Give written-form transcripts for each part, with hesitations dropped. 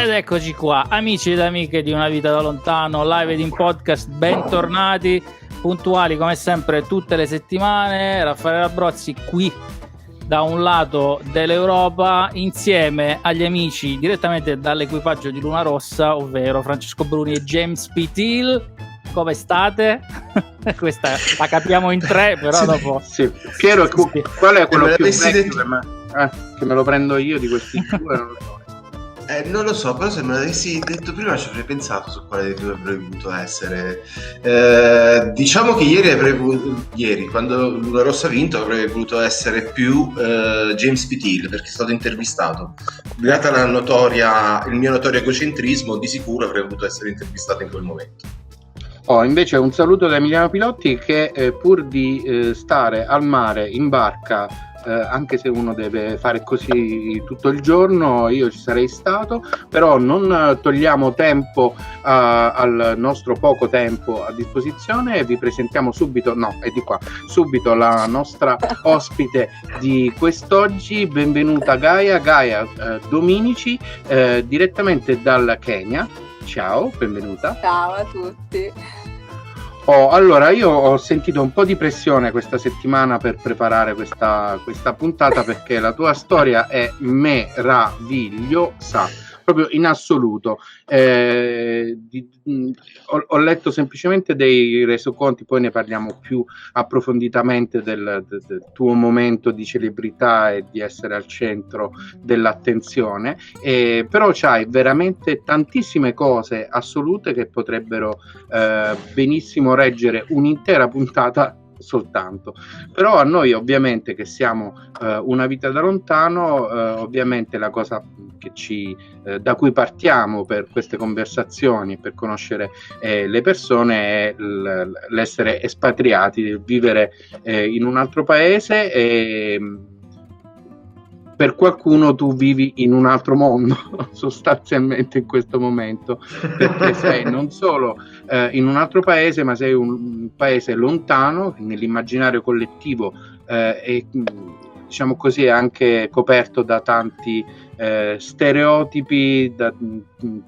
Ed eccoci qua, amici ed amiche di Una vita da lontano, live ed in podcast, bentornati, puntuali come sempre tutte le settimane. Raffaele Labrozzi qui da un lato dell'Europa insieme agli amici direttamente dall'equipaggio di Luna Rossa, ovvero Francesco Bruni e James P. Thiel. Come state? Questa la capiamo in tre, però sì, dopo... Sì. Piero, qual è quello più vecchio che me lo prendo io di questi due? Non lo so. Non lo so, però se me l'avessi detto prima ci avrei pensato su quale dei due avrei voluto essere. Diciamo che ieri, quando Luna Rossa ha vinto, avrei voluto essere più James P. Thiel, perché è stato intervistato. Data il mio notorio egocentrismo, di sicuro avrei voluto essere intervistato in quel momento. Invece un saluto da Emiliano Pilotti che pur di stare al mare in barca, anche se uno deve fare così tutto il giorno, io ci sarei stato, però non togliamo tempo al nostro poco tempo a disposizione e vi presentiamo subito la nostra ospite di quest'oggi. Benvenuta Gaia Dominici, direttamente dal Kenya. Ciao, benvenuta. Ciao a tutti. Allora, io ho sentito un po' di pressione questa settimana per preparare questa puntata, perché la tua storia è meravigliosa, proprio in assoluto. Ho letto semplicemente dei resoconti, poi ne parliamo più approfonditamente del tuo momento di celebrità e di essere al centro dell'attenzione, però c'hai veramente tantissime cose assolute che potrebbero benissimo reggere un'intera puntata soltanto. Però a noi, ovviamente, che siamo Una vita da lontano, ovviamente la cosa che da cui partiamo per queste conversazioni, per conoscere le persone, è l'essere espatriati, vivere in un altro paese, e per qualcuno tu vivi in un altro mondo sostanzialmente in questo momento, perché sei non solo in un altro paese, ma sei un paese lontano nell'immaginario collettivo, e diciamo così è anche coperto da tanti stereotipi, da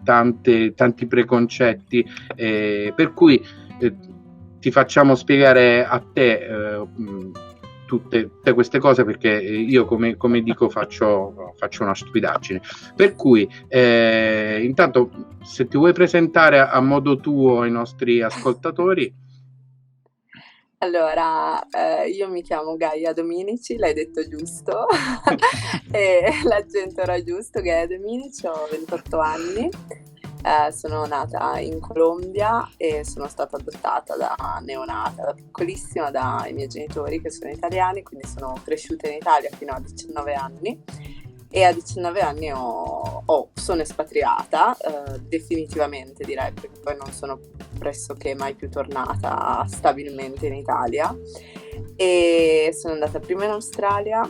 tanti preconcetti, per cui ti facciamo spiegare a te tutte queste cose, perché io come dico faccio una stupidaggine, per cui intanto, se ti vuoi presentare a modo tuo ai nostri ascoltatori. Allora, io mi chiamo Gaia Dominici, l'hai detto giusto, e l'accento era giusto. Gaia Dominici, ho 28 anni, sono nata in Colombia e sono stata adottata da neonata, da piccolissima, dai miei genitori che sono italiani, quindi sono cresciuta in Italia fino a 19 anni, e a 19 anni sono espatriata, definitivamente direi, perché poi non sono pressoché mai più tornata stabilmente in Italia, e sono andata prima in Australia.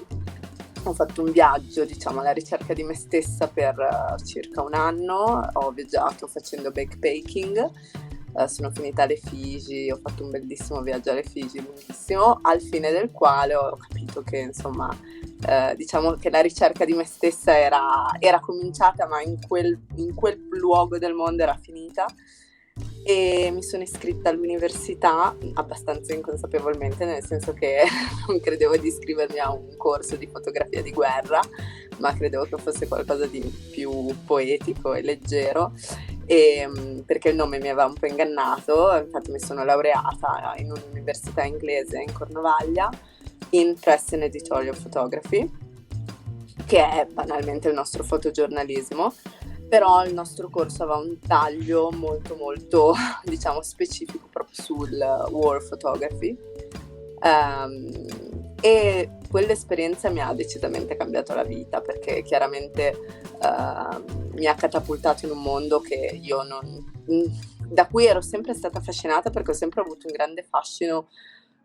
Ho fatto un viaggio, diciamo, alla ricerca di me stessa per circa un anno. Ho viaggiato facendo backpacking, sono finita alle Figi, ho fatto un bellissimo viaggio alle Figi, lunghissimo, al fine del quale ho capito che, insomma, diciamo che la ricerca di me stessa era cominciata, ma in quel luogo del mondo era finita. E mi sono iscritta all'università abbastanza inconsapevolmente, nel senso che non credevo di iscrivermi a un corso di fotografia di guerra, ma credevo che fosse qualcosa di più poetico e leggero, perché il nome mi aveva un po' ingannato. Infatti mi sono laureata in un'università inglese in Cornovaglia in Press and Editorial Photography, che è banalmente il nostro fotogiornalismo. Però il nostro corso aveva un taglio molto molto, diciamo, specifico proprio sul war photography, e quell'esperienza mi ha decisamente cambiato la vita, perché chiaramente mi ha catapultato in un mondo che io da cui ero sempre stata affascinata, perché ho sempre avuto un grande fascino,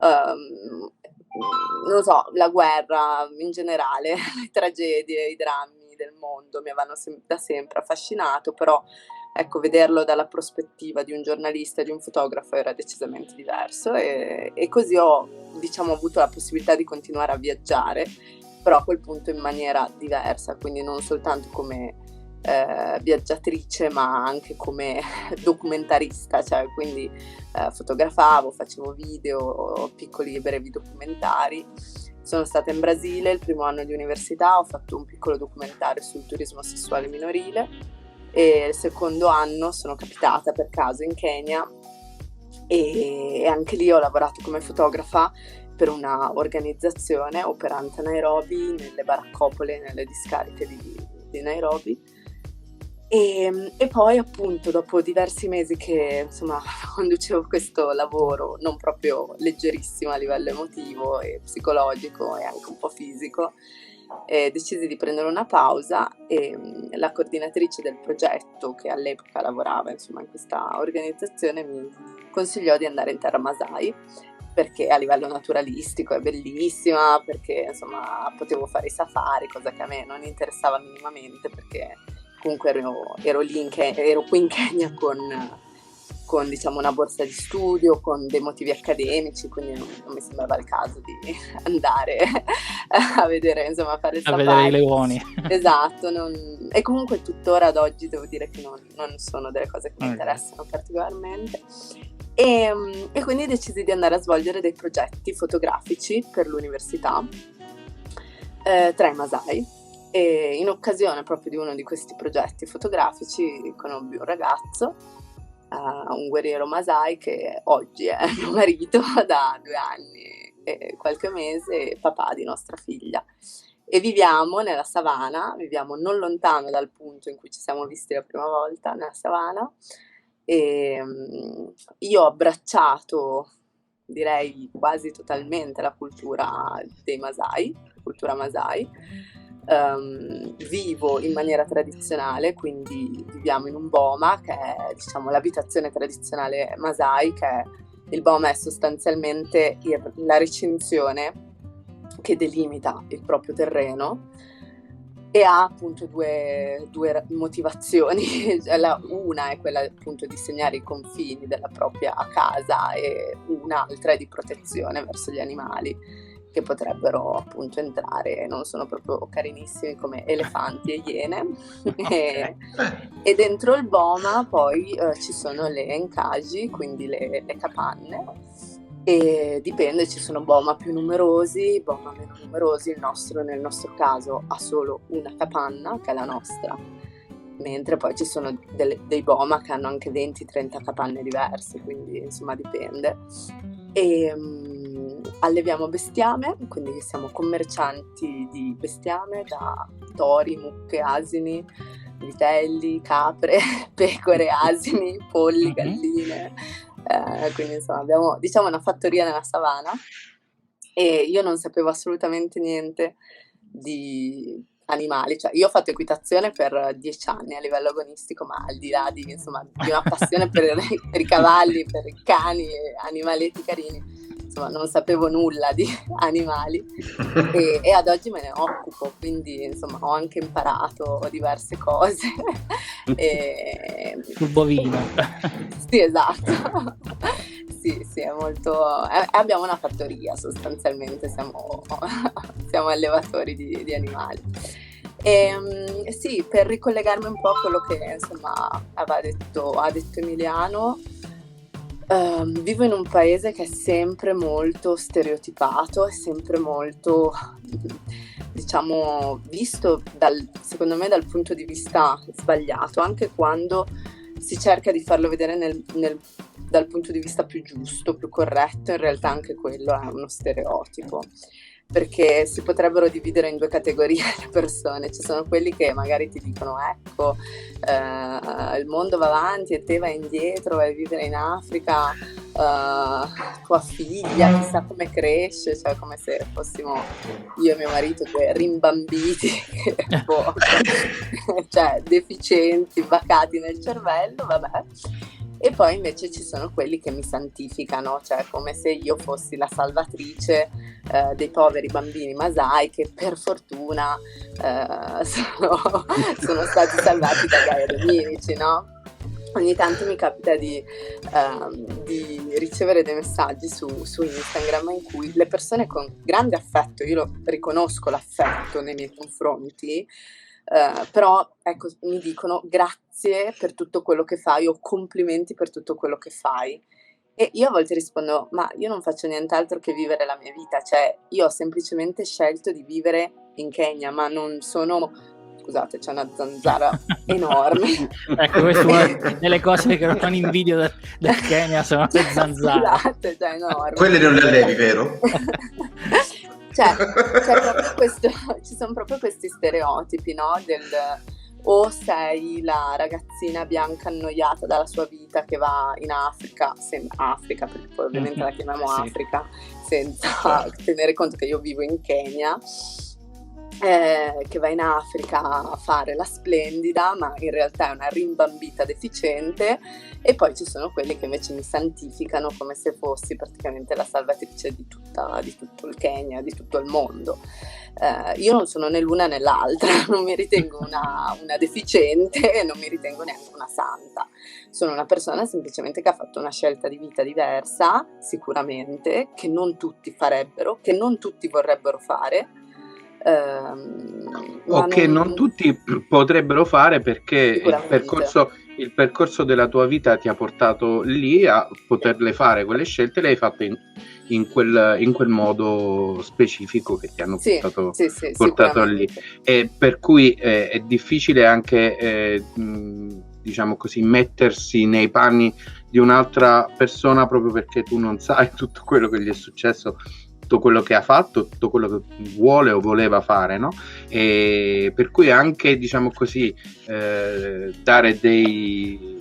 non lo so, la guerra in generale, le tragedie, i drammi del mondo mi avevano da sempre affascinato, però ecco, vederlo dalla prospettiva di un giornalista e di un fotografo era decisamente diverso, e così ho, diciamo, avuto la possibilità di continuare a viaggiare, però a quel punto in maniera diversa, quindi non soltanto come viaggiatrice, ma anche come documentarista, cioè quindi fotografavo, facevo video, piccoli e brevi documentari. Sono stata in Brasile il primo anno di università, ho fatto un piccolo documentario sul turismo sessuale minorile, e il secondo anno sono capitata per caso in Kenya e anche lì ho lavorato come fotografa per una organizzazione operante a Nairobi, nelle baraccopole, nelle discariche di Nairobi. E poi appunto dopo diversi mesi che insomma conducevo questo lavoro non proprio leggerissimo a livello emotivo e psicologico e anche un po' fisico, decisi di prendere una pausa, e la coordinatrice del progetto, che all'epoca lavorava insomma in questa organizzazione, mi consigliò di andare in terra Masai, perché a livello naturalistico è bellissima, perché insomma potevo fare i safari, cosa che a me non interessava minimamente, perché comunque ero qui in Kenya con diciamo una borsa di studio, con dei motivi accademici, quindi non mi sembrava il caso di andare a vedere, insomma, a fare il safari. A vedere i leoni. Esatto, e comunque tuttora ad oggi devo dire che non sono delle cose che mi interessano particolarmente. E quindi decisi di andare a svolgere dei progetti fotografici per l'università tra i Masai. E in occasione proprio di uno di questi progetti fotografici conobbi un ragazzo, un guerriero Masai, che oggi è mio marito da 2 anni e qualche mese, papà di nostra figlia. E viviamo nella savana, viviamo non lontano dal punto in cui ci siamo visti la prima volta, nella savana. E io ho abbracciato, direi quasi totalmente, la cultura dei Masai, cultura Masai. Vivo in maniera tradizionale, quindi viviamo in un boma, che è diciamo l'abitazione tradizionale Masai, che il boma è sostanzialmente la recinzione che delimita il proprio terreno, e ha appunto due motivazioni. Una è quella appunto di segnare i confini della propria casa, e un'altra è di protezione verso gli animali che potrebbero appunto entrare, non sono proprio carinissimi, come elefanti e iene. E dentro il boma poi ci sono le enkaji, quindi le capanne, e dipende, ci sono boma più numerosi, boma meno numerosi. Nel nostro caso ha solo una capanna, che è la nostra, mentre poi ci sono dei boma che hanno anche 20-30 capanne diverse, quindi insomma dipende. E alleviamo bestiame, quindi siamo commercianti di bestiame, da tori, mucche, asini, vitelli, capre, pecore, asini, polli, galline. Quindi insomma abbiamo diciamo una fattoria nella savana, e io non sapevo assolutamente niente di animali, cioè io ho fatto equitazione per 10 anni a livello agonistico, ma al di là di una passione per i cavalli, per i cani e animaletti carini, insomma non sapevo nulla di animali, e ad oggi me ne occupo, quindi insomma ho anche imparato diverse cose. Sul bovino. Sì, esatto. Sì, è molto. Abbiamo una fattoria sostanzialmente, siamo allevatori di animali. Sì, per ricollegarmi un po' a quello che insomma ha detto Emiliano, vivo in un paese che è sempre molto stereotipato, è sempre molto, diciamo, visto secondo me dal punto di vista sbagliato, anche quando si cerca di farlo vedere dal punto di vista più giusto, più corretto. In realtà anche quello è uno stereotipo, perché si potrebbero dividere in 2 categorie le persone. Ci sono quelli che magari ti dicono ecco, il mondo va avanti e te vai indietro, vai a vivere in Africa, tua figlia chissà come cresce, cioè come se fossimo io e mio marito 2 rimbambiti cioè deficienti, bacati nel cervello, vabbè. E poi invece ci sono quelli che mi santificano, cioè come se io fossi la salvatrice dei poveri bambini Masai, che per fortuna sono stati salvati da Gaia Dominici, no? Ogni tanto mi capita di ricevere dei messaggi su Instagram in cui le persone con grande affetto, io lo riconosco l'affetto nei miei confronti, Però ecco, mi dicono grazie per tutto quello che fai o complimenti per tutto quello che fai. E io a volte rispondo, ma io non faccio nient'altro che vivere la mia vita, cioè io ho semplicemente scelto di vivere in Kenya, ma non sono, scusate, c'è una zanzara enorme. Ecco, questa è una delle cose che non invidio del Kenya, sono le zanzare. Scusate, cioè enorme. Quelle non le allevi, vero? Cioè, c'è proprio questo, ci sono proprio questi stereotipi, no? O sei la ragazzina bianca annoiata dalla sua vita che va in Africa, Africa, perché poi ovviamente la chiamiamo Sì. Africa, senza tenere conto che io vivo in Kenya, che va in Africa a fare la splendida, ma in realtà è una rimbambita deficiente, e poi ci sono quelli che invece mi santificano come se fossi praticamente la salvatrice di tutto il Kenya, di tutto il mondo. Io non sono né l'una né l'altra, non mi ritengo una deficiente e non mi ritengo neanche una santa. Sono una persona semplicemente che ha fatto una scelta di vita diversa, sicuramente, che non tutti farebbero, che non tutti vorrebbero fare. O che non tutti potrebbero fare, perché il percorso della tua vita ti ha portato lì a poterle fare quelle scelte, le hai fatte in quel modo specifico che ti hanno portato lì, e per cui è difficile anche diciamo così, mettersi nei panni di un'altra persona, proprio perché tu non sai tutto quello che gli è successo, tutto quello che ha fatto, tutto quello che vuole o voleva fare, no? E per cui anche, diciamo così, dare dei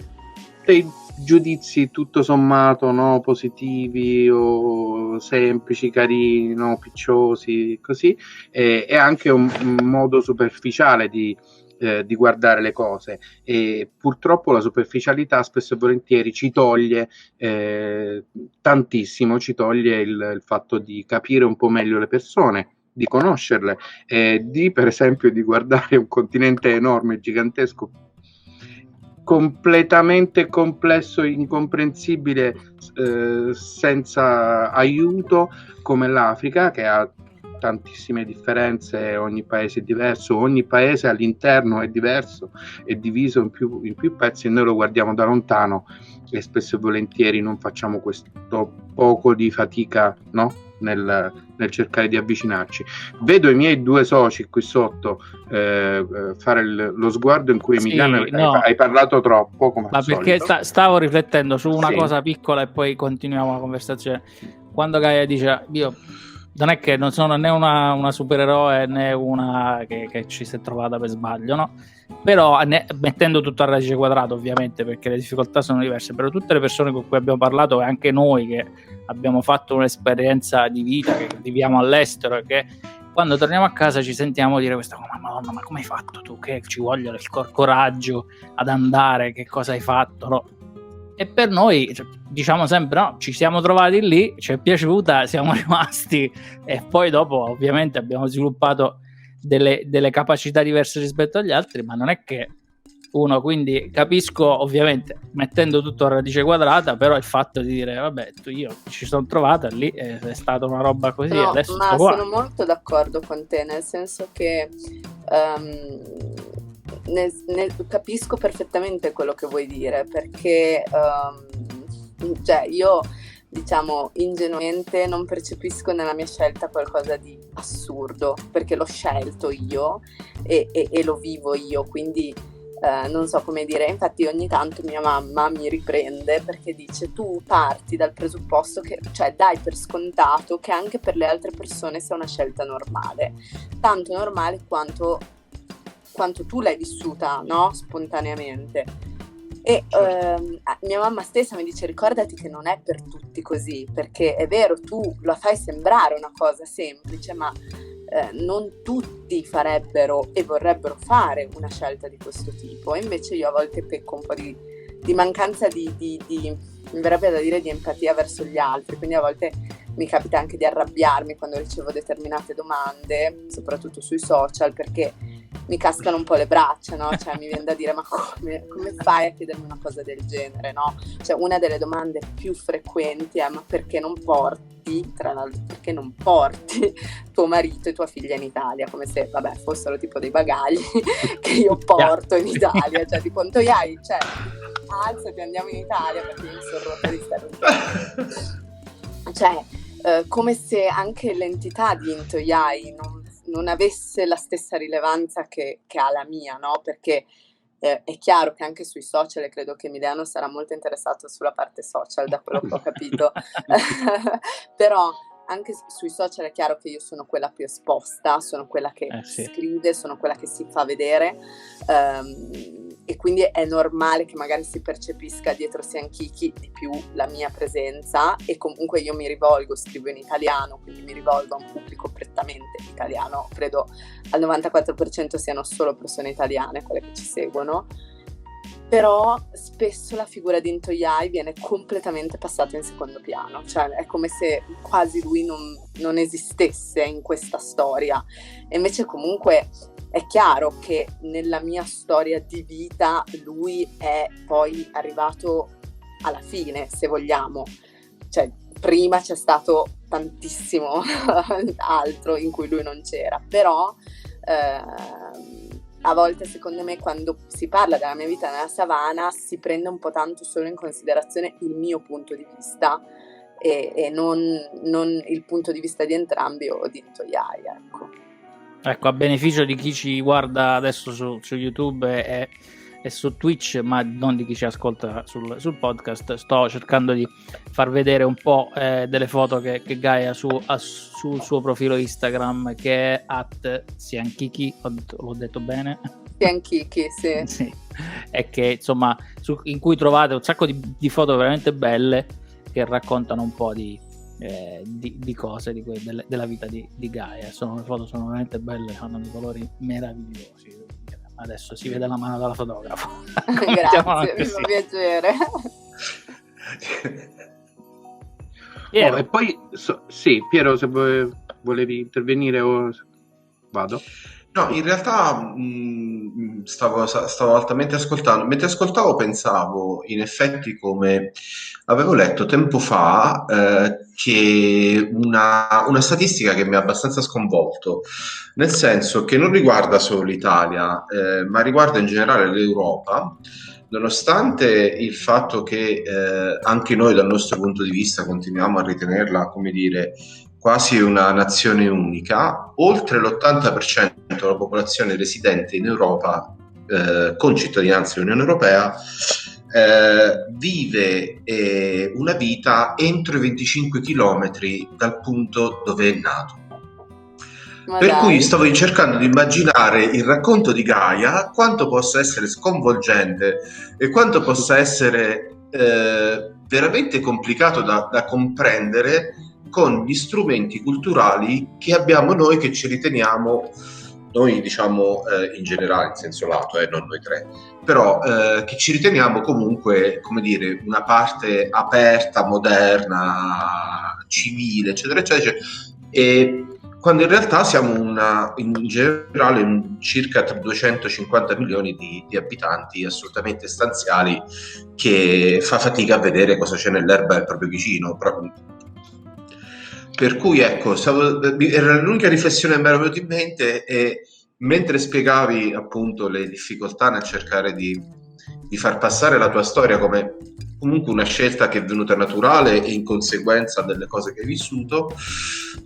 giudizi tutto sommato, no, positivi o semplici, carini, no, picciosi, così, è anche un modo superficiale di guardare le cose, e purtroppo la superficialità spesso e volentieri ci toglie tantissimo, ci toglie il fatto di capire un po' meglio le persone, di conoscerle, per esempio di guardare un continente enorme, gigantesco, completamente complesso, incomprensibile, senza aiuto, come l'Africa, che ha tantissime differenze, ogni paese è diverso, ogni paese all'interno è diverso, è diviso in più pezzi, e noi lo guardiamo da lontano e spesso e volentieri non facciamo questo poco di fatica, no? Nel cercare di avvicinarci. Vedo i miei due soci qui sotto fare lo sguardo in cui, Emiliano, hai parlato troppo, come al perché stavo riflettendo su una cosa piccola e poi continuiamo la conversazione. Quando Gaia dice, io non è che non sono né una supereroe né una che ci si è trovata per sbaglio, no? Però mettendo tutto a radice quadrata, ovviamente, perché le difficoltà sono diverse, però tutte le persone con cui abbiamo parlato, e anche noi che abbiamo fatto un'esperienza di vita, che viviamo all'estero, e che quando torniamo a casa ci sentiamo dire questa cosa: ma Madonna, ma come hai fatto tu? Che ci voglia il coraggio ad andare, che cosa hai fatto, no? E per noi, diciamo sempre, no, ci siamo trovati lì, ci è piaciuta, siamo rimasti, e poi dopo ovviamente abbiamo sviluppato delle capacità diverse rispetto agli altri, ma non è che uno, quindi capisco ovviamente, mettendo tutto a radice quadrata, però il fatto di dire vabbè, io ci sono trovata lì, è stata una roba così, no, adesso ma sono molto d'accordo con te, nel senso che capisco perfettamente quello che vuoi dire, perché cioè io, diciamo, ingenuamente non percepisco nella mia scelta qualcosa di assurdo, perché l'ho scelto io e lo vivo io, quindi non so come dire. Infatti ogni tanto mia mamma mi riprende perché dice: tu parti dal presupposto che, cioè, dai per scontato che anche per le altre persone sia una scelta normale, tanto normale quanto tu l'hai vissuta, no? Spontaneamente. E mia mamma stessa mi dice: ricordati che non è per tutti così, perché è vero, tu la fai sembrare una cosa semplice, ma non tutti farebbero e vorrebbero fare una scelta di questo tipo. E invece io a volte pecco un po' di mancanza di mi verrebbe da dire di empatia verso gli altri, quindi a volte mi capita anche di arrabbiarmi quando ricevo determinate domande, soprattutto sui social, perché mi cascano un po' le braccia, no? Cioè mi viene da dire, ma come fai a chiedermi una cosa del genere, no? Cioè una delle domande più frequenti è, ma perché non porti, tra l'altro, perché non porti tuo marito e tua figlia in Italia? Come se, vabbè, fossero tipo dei bagagli che io porto in Italia, cioè tipo, Toiai, cioè, alzati, andiamo in Italia perché io mi sono rotta di stare in Italia. Cioè, come se anche l'entità di Intoiai non avesse la stessa rilevanza che ha la mia, no? Perché è chiaro che anche sui social, e credo che Emiliano sarà molto interessato sulla parte social, da quello che ho capito, però anche sui social è chiaro che io sono quella più esposta, sono quella che scrive, sono quella che si fa vedere, e quindi è normale che magari si percepisca dietro Sianchichi di più la mia presenza, e comunque io mi rivolgo, scrivo in italiano, quindi mi rivolgo a un pubblico prettamente italiano, credo al 94% siano solo persone italiane quelle che ci seguono, però spesso la figura di Intoiai viene completamente passata in secondo piano, cioè è come se quasi lui non esistesse in questa storia, e invece comunque è chiaro che nella mia storia di vita lui è poi arrivato alla fine, se vogliamo, cioè prima c'è stato tantissimo altro in cui lui non c'era, però a volte secondo me quando si parla della mia vita nella savana si prende un po' tanto solo in considerazione il mio punto di vista e non il punto di vista di entrambi o di Intoiai, ecco, a beneficio di chi ci guarda adesso su YouTube e su Twitch, ma non di chi ci ascolta sul podcast, sto cercando di far vedere un po' delle foto che Gaia sul suo profilo Instagram, che è @Sianchichi, l'ho detto bene? Sianchichi, sì. Sì. E che insomma in cui trovate un sacco di foto veramente belle che raccontano un po' di cose della vita di Gaia. Le foto sono veramente belle, hanno dei colori meravigliosi. Adesso si vede la mano dalla fotografo. Grazie, mi fa piacere. Piero. E poi sì, Piero, se volevi intervenire o vado? No, in realtà stavo altamente ascoltando. Mentre ascoltavo pensavo in effetti, come avevo letto tempo fa, che una statistica che mi ha abbastanza sconvolto, nel senso che non riguarda solo l'Italia, ma riguarda in generale l'Europa, nonostante il fatto che anche noi dal nostro punto di vista continuiamo a ritenerla, come dire, quasi una nazione unica, oltre l'80% della popolazione residente in Europa con cittadinanza dell'Unione Europea vive una vita entro i 25 chilometri dal punto dove è nato. Per cui stavo cercando di immaginare il racconto di Gaia, quanto possa essere sconvolgente e quanto possa essere veramente complicato da comprendere con gli strumenti culturali che abbiamo noi, che ci riteniamo, noi diciamo in generale, in senso lato, non noi tre, però che ci riteniamo comunque, come dire, una parte aperta, moderna, civile, eccetera, eccetera, e quando in realtà siamo in generale circa 250 milioni di abitanti assolutamente stanziali, che fa fatica a vedere cosa c'è nell'erba proprio vicino. Per cui ecco, era l'unica riflessione che mi era venuta in mente, e mentre spiegavi appunto le difficoltà nel cercare di far passare la tua storia come comunque una scelta che è venuta naturale e in conseguenza delle cose che hai vissuto,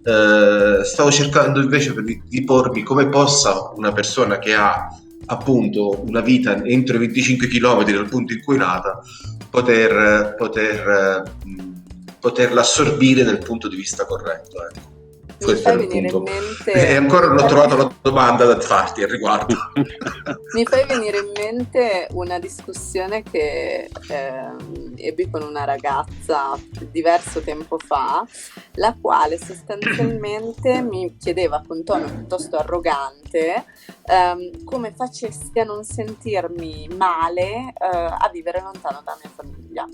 stavo cercando invece di pormi come possa una persona che ha appunto una vita entro i 25 km dal punto in cui è nata poterla assorbire nel punto di vista corretto, ecco. Questo era il punto. E ancora non ho trovato la domanda da farti al riguardo. Mi fai venire in mente una discussione che ebbi con una ragazza diverso tempo fa, la quale sostanzialmente mi chiedeva con tono piuttosto arrogante come facessi a non sentirmi male a vivere lontano dalla mia famiglia.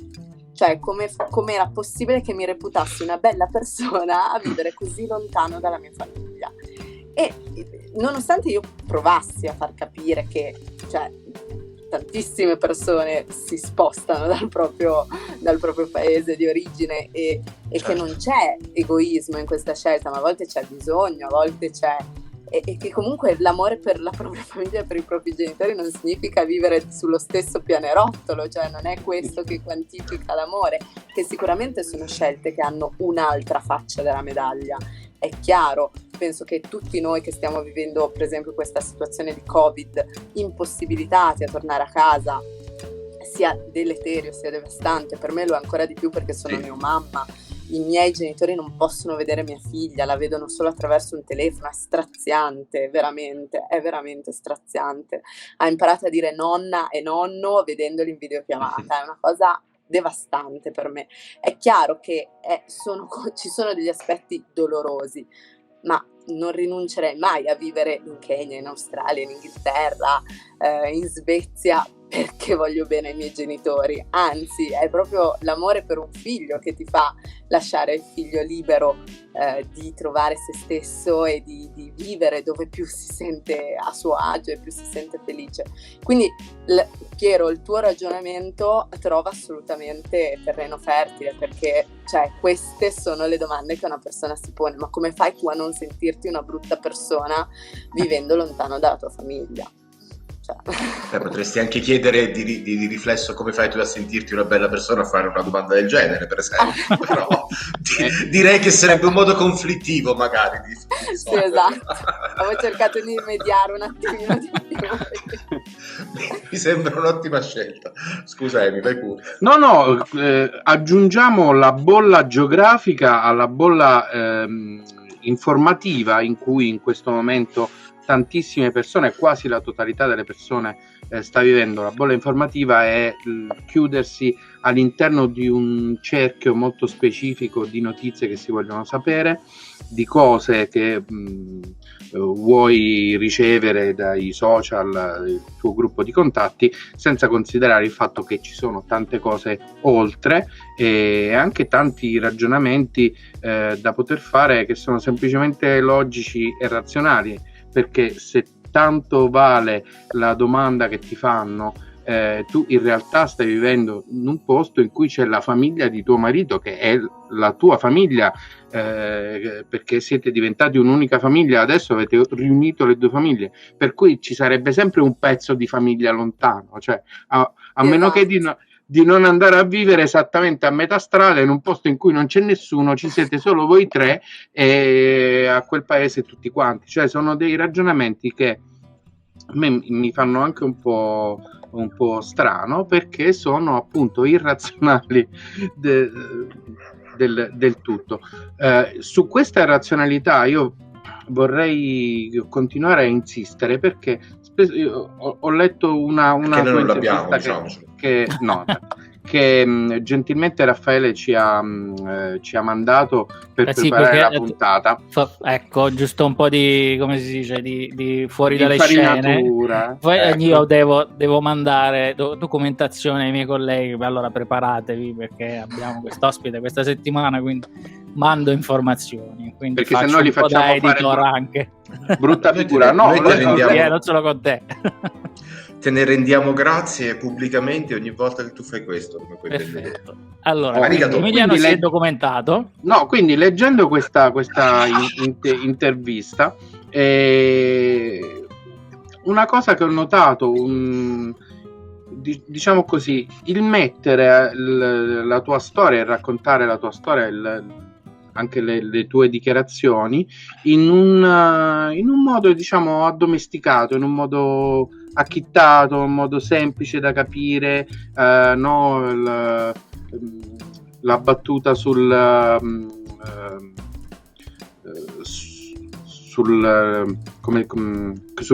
Cioè, come era possibile che mi reputassi una bella persona a vivere così lontano dalla mia famiglia. E nonostante io provassi a far capire che, cioè, tantissime persone si spostano dal proprio paese di origine e che non c'è egoismo in questa scelta, ma a volte c'è bisogno, a volte c'è... E che comunque l'amore per la propria famiglia e per i propri genitori non significa vivere sullo stesso pianerottolo, cioè non è questo che quantifica l'amore, che sicuramente sono scelte che hanno un'altra faccia della medaglia. È chiaro, penso che tutti noi che stiamo vivendo per esempio questa situazione di Covid, impossibilitati a tornare a casa, sia deleterio sia devastante, per me lo è ancora di più perché sono neomamma. I miei genitori non possono vedere mia figlia, la vedono solo attraverso un telefono, è straziante, è veramente straziante. Ha imparato a dire nonna e nonno vedendoli in videochiamata, è una cosa devastante per me. È chiaro che ci sono degli aspetti dolorosi, ma non rinuncerei mai a vivere in Kenya, in Australia, in Inghilterra, in Svezia, perché voglio bene ai miei genitori. Anzi, è proprio l'amore per un figlio che ti fa lasciare il figlio libero di trovare se stesso e di vivere dove più si sente a suo agio e più si sente felice. Quindi, Piero, il tuo ragionamento trova assolutamente terreno fertile, perché cioè, queste sono le domande che una persona si pone. Ma come fai tu a non sentirti una brutta persona vivendo lontano dalla tua famiglia? Potresti anche chiedere di riflesso come fai tu a sentirti una bella persona a fare una domanda del genere, per esempio. Però direi che sarebbe un modo conflittivo magari sì, esatto, avevo cercato di mediare un attimino di più. Mi sembra un'ottima scelta. Scusa Emi, vai pure. No, aggiungiamo la bolla geografica alla bolla informativa in cui in questo momento tantissime persone, quasi la totalità delle persone sta vivendo. La bolla informativa è chiudersi all'interno di un cerchio molto specifico di notizie che si vogliono sapere, di cose che vuoi ricevere dai social, il tuo gruppo di contatti, senza considerare il fatto che ci sono tante cose oltre e anche tanti ragionamenti da poter fare che sono semplicemente logici e razionali. Perché se tanto vale la domanda che ti fanno, tu in realtà stai vivendo in un posto in cui c'è la famiglia di tuo marito, che è la tua famiglia, perché siete diventati un'unica famiglia, adesso avete riunito le due famiglie, per cui ci sarebbe sempre un pezzo di famiglia lontano, cioè a meno che di non andare a vivere esattamente a metà strada in un posto in cui non c'è nessuno, ci siete solo voi tre e a quel paese tutti quanti. Cioè sono dei ragionamenti che a me mi fanno anche un po' strano, perché sono appunto irrazionali del tutto. Su questa razionalità io vorrei continuare a insistere, perché io ho letto una che noi non l'abbiamo, che gentilmente Raffaele ci ha mandato per preparare la puntata. Ecco, giusto un po' di, come si dice, di fuori dalle scene. Poi io devo mandare documentazione ai miei colleghi. Allora preparatevi, perché abbiamo quest'ospite questa settimana, quindi mando informazioni. Quindi perché se no li facciamo fare anche brutta figura. No, non solo con te. Te ne rendiamo grazie pubblicamente ogni volta che tu fai questo, come puoi ben vedere. Allora, Emiliano si è documentato. No, quindi leggendo questa intervista, una cosa che ho notato, diciamo così, il mettere la tua storia e raccontare la tua storia, anche le tue dichiarazioni in un modo, diciamo, addomesticato, in un modo acchittato, un modo semplice da capire, la battuta su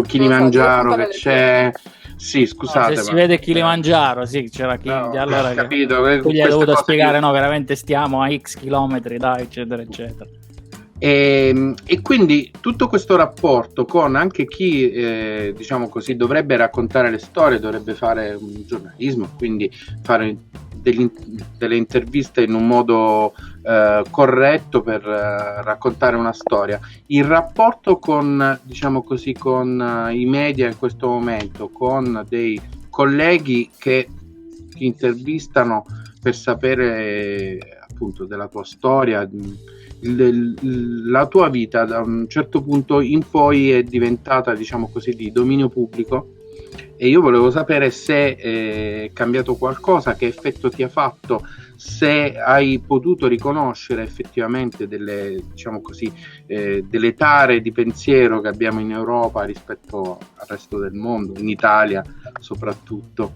Kilimangiaro che c'è. Sì, scusate. Se si vede Kilimangiaro, sì, c'era chi. No, allora, capito. Tu gli hai dovuto spiegare, no, veramente stiamo a X chilometri, dai, eccetera, eccetera. E quindi tutto questo rapporto con anche chi, diciamo così, dovrebbe raccontare le storie, dovrebbe fare un giornalismo, quindi fare delle interviste in un modo corretto per raccontare una storia. Il rapporto con, diciamo così, con i media in questo momento, con dei colleghi che ti intervistano per sapere appunto della tua storia, la tua vita da un certo punto in poi è diventata, diciamo così, di dominio pubblico, e io volevo sapere se è cambiato qualcosa, che effetto ti ha fatto, se hai potuto riconoscere effettivamente delle, diciamo così, delle tare di pensiero che abbiamo in Europa rispetto al resto del mondo, in Italia soprattutto.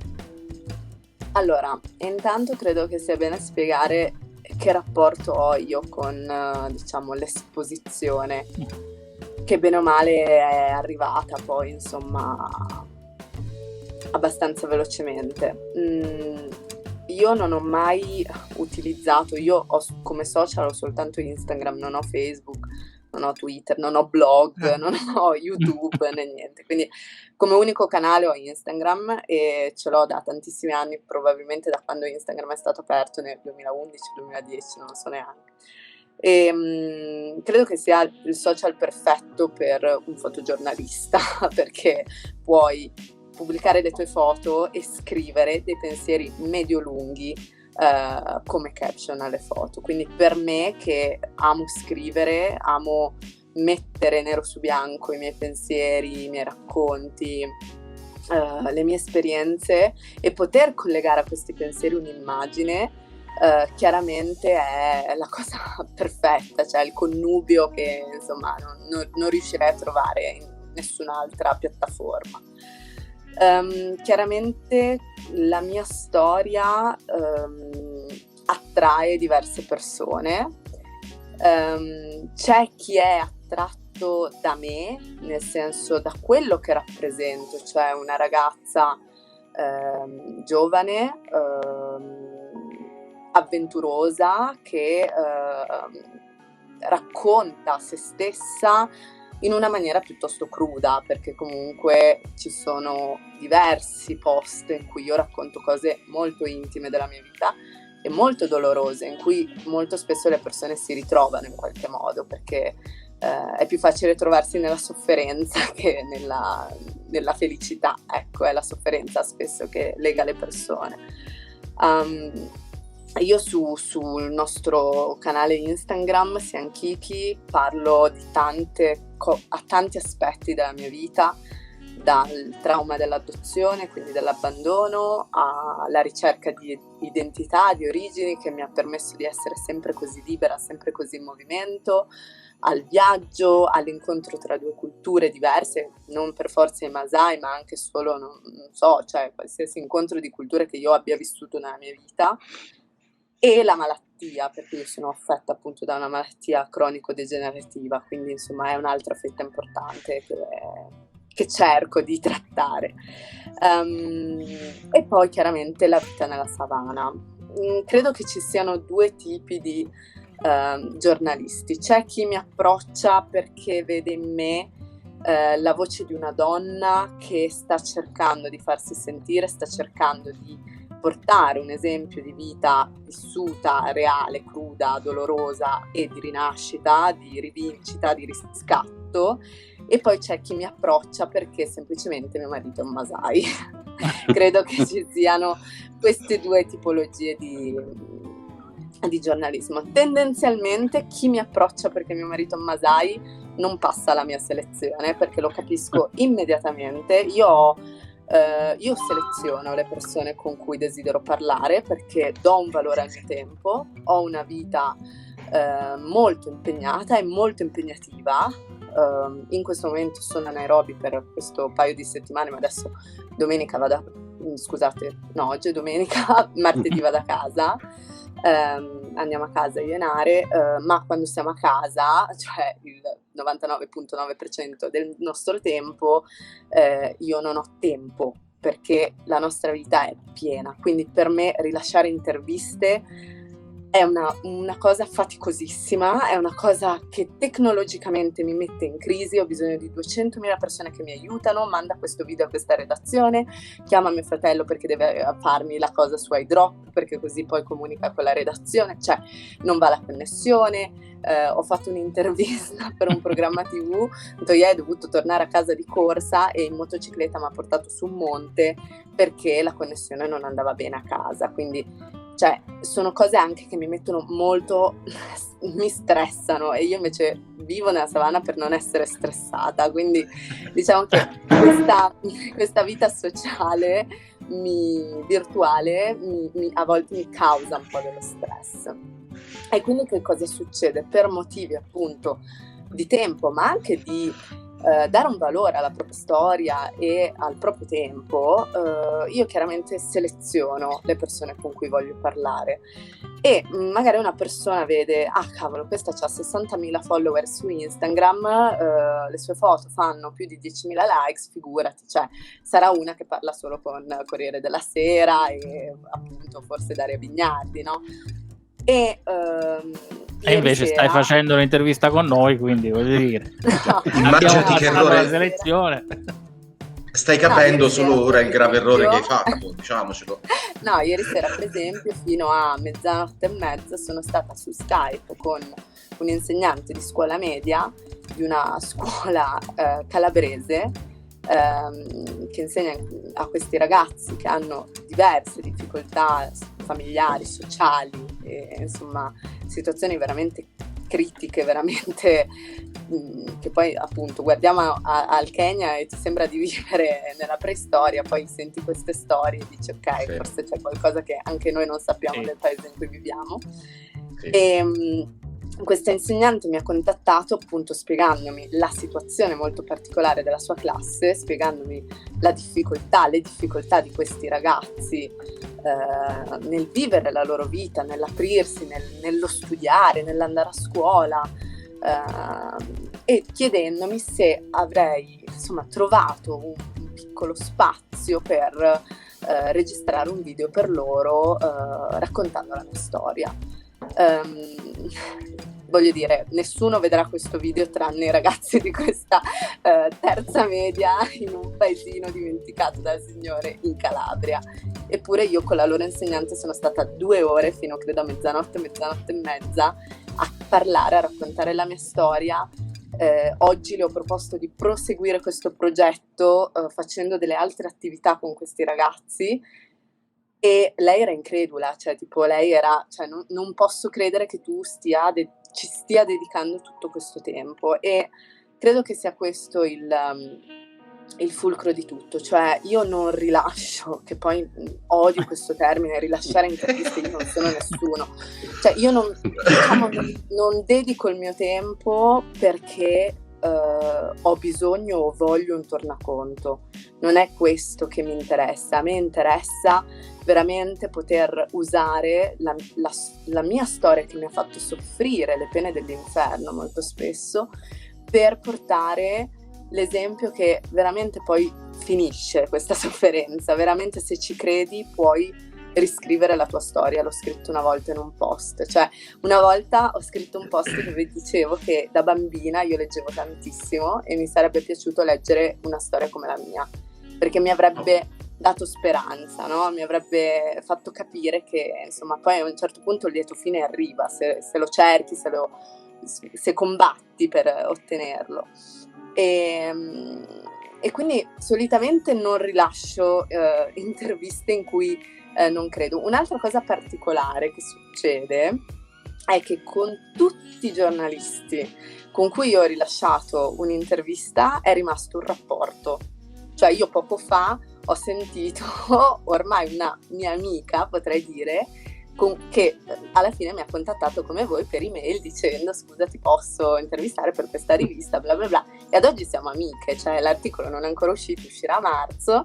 Allora, intanto credo che sia bene spiegare che rapporto ho io con, diciamo, l'esposizione, che bene o male è arrivata poi, insomma, abbastanza velocemente. Io non ho mai utilizzato, io ho come social ho soltanto Instagram, non ho Facebook, non ho Twitter, non ho blog, non ho YouTube né niente, quindi come unico canale ho Instagram e ce l'ho da tantissimi anni, probabilmente da quando Instagram è stato aperto nel 2011-2010, non lo so neanche. E credo che sia il social perfetto per un fotogiornalista perché puoi pubblicare le tue foto e scrivere dei pensieri medio-lunghi come caption alle foto. Quindi per me, che amo scrivere, amo mettere nero su bianco i miei pensieri, i miei racconti, le mie esperienze, e poter collegare a questi pensieri un'immagine, chiaramente è la cosa perfetta, cioè il connubio che insomma non riuscirei a trovare in nessun'altra piattaforma. Chiaramente la mia storia attrae diverse persone, c'è chi è attratto da me, nel senso da quello che rappresento, cioè una ragazza giovane, avventurosa, che racconta se stessa in una maniera piuttosto cruda, perché comunque ci sono diversi post in cui io racconto cose molto intime della mia vita e molto dolorose, in cui molto spesso le persone si ritrovano in qualche modo, perché è più facile trovarsi nella sofferenza che nella felicità. Ecco, è la sofferenza spesso che lega le persone. Io sul nostro canale Instagram, Siankiki, parlo di tanti aspetti della mia vita, dal trauma dell'adozione, quindi dell'abbandono, alla ricerca di identità, di origini, che mi ha permesso di essere sempre così libera, sempre così in movimento, al viaggio, all'incontro tra due culture diverse, non per forza i Masai, ma anche solo, non so, cioè qualsiasi incontro di culture che io abbia vissuto nella mia vita, e la malattia, perché io sono affetta appunto da una malattia cronico-degenerativa, quindi insomma è un'altra fetta importante che cerco di trattare. E poi chiaramente la vita nella savana. Credo che ci siano due tipi di giornalisti. C'è chi mi approccia perché vede in me la voce di una donna che sta cercando di farsi sentire, sta cercando di portare un esempio di vita vissuta, reale, cruda, dolorosa e di rinascita, di rivincita, di riscatto. E poi c'è chi mi approccia perché semplicemente mio marito è un Masai. Credo che ci siano queste due tipologie di giornalismo. Tendenzialmente chi mi approccia perché mio marito è un Masai non passa la mia selezione, perché lo capisco immediatamente. Io seleziono le persone con cui desidero parlare, perché do un valore al mio tempo, ho una vita molto impegnata e molto impegnativa. In questo momento sono a Nairobi per questo paio di settimane, ma adesso oggi è domenica, martedì vado a casa, andiamo a casa io e Nare, ma quando siamo a casa, cioè il 99.9% del nostro tempo, io non ho tempo, perché la nostra vita è piena, quindi per me rilasciare interviste è una cosa faticosissima, è una cosa che tecnologicamente mi mette in crisi, ho bisogno di 200.000 persone che mi aiutano, manda questo video a questa redazione, chiama mio fratello perché deve farmi la cosa su iDrop, perché così poi comunica con la redazione, cioè non va la connessione. Ho fatto un'intervista per un programma TV, ho dovuto tornare a casa di corsa e in motocicletta mi ha portato su un monte perché la connessione non andava bene a casa, quindi cioè sono cose anche che mi mettono molto, mi stressano, e io invece vivo nella savana per non essere stressata, quindi diciamo che questa vita sociale virtuale a volte mi causa un po' dello stress. E quindi che cosa succede? Per motivi appunto di tempo, ma anche di dare un valore alla propria storia e al proprio tempo, io chiaramente seleziono le persone con cui voglio parlare, e magari una persona vede, ah cavolo, questa ha 60.000 follower su Instagram, le sue foto fanno più di 10.000 likes, figurati, cioè sarà una che parla solo con Corriere della Sera e appunto forse Daria Vignardi, no? E invece stai facendo un'intervista con noi, quindi voglio dire, no, immaginati che errore, la selezione. Stai capendo solo ora il grave errore che hai fatto, diciamocelo. No, ieri sera per esempio fino a 00:30 sono stata su Skype con un insegnante di scuola media di una scuola calabrese che insegna a questi ragazzi che hanno diverse difficoltà familiari, sociali, e, insomma situazioni veramente critiche, veramente che poi appunto guardiamo al Kenya e ti sembra di vivere nella preistoria, poi senti queste storie e dici ok, sì, forse c'è qualcosa che anche noi non sappiamo, sì, del paese in cui viviamo. Sì. E questa insegnante mi ha contattato appunto spiegandomi la situazione molto particolare della sua classe, spiegandomi le difficoltà di questi ragazzi nel vivere la loro vita, nell'aprirsi, nello studiare, nell'andare a scuola, e chiedendomi se avrei insomma trovato un piccolo spazio per registrare un video per loro raccontando la mia storia. Voglio dire, nessuno vedrà questo video tranne i ragazzi di questa terza media in un paesino dimenticato dal Signore in Calabria. Eppure io con la loro insegnante sono stata 2 ore fino credo a mezzanotte e mezza a parlare, a raccontare la mia storia. Oggi le ho proposto di proseguire questo progetto facendo delle altre attività con questi ragazzi. E lei era incredula, cioè tipo lei era, cioè non posso credere che tu ci stia dedicando tutto questo tempo, e credo che sia questo il fulcro di tutto, cioè io non rilascio, che poi odio questo termine, rilasciare interviste, io non sono nessuno, cioè io non dedico il mio tempo perché ho bisogno o voglio un tornaconto, non è questo che mi interessa, a me interessa veramente poter usare la mia storia che mi ha fatto soffrire le pene dell'inferno molto spesso per portare l'esempio che veramente poi finisce questa sofferenza, veramente se ci credi puoi riscrivere la tua storia. L'ho scritto una volta in un post, cioè una volta ho scritto un post dove dicevo che da bambina io leggevo tantissimo e mi sarebbe piaciuto leggere una storia come la mia, perché mi avrebbe dato speranza, no? Mi avrebbe fatto capire che insomma poi a un certo punto il lieto fine arriva se lo cerchi, se combatti per ottenerlo. E quindi solitamente non rilascio interviste in cui non credo. Un'altra cosa particolare che succede è che con tutti i giornalisti con cui io ho rilasciato un'intervista è rimasto un rapporto. Cioè io poco fa ho sentito ormai una mia amica, potrei dire, che alla fine mi ha contattato come voi per email dicendo scusa ti posso intervistare per questa rivista bla bla bla, e ad oggi siamo amiche, cioè l'articolo non è ancora uscito, uscirà a marzo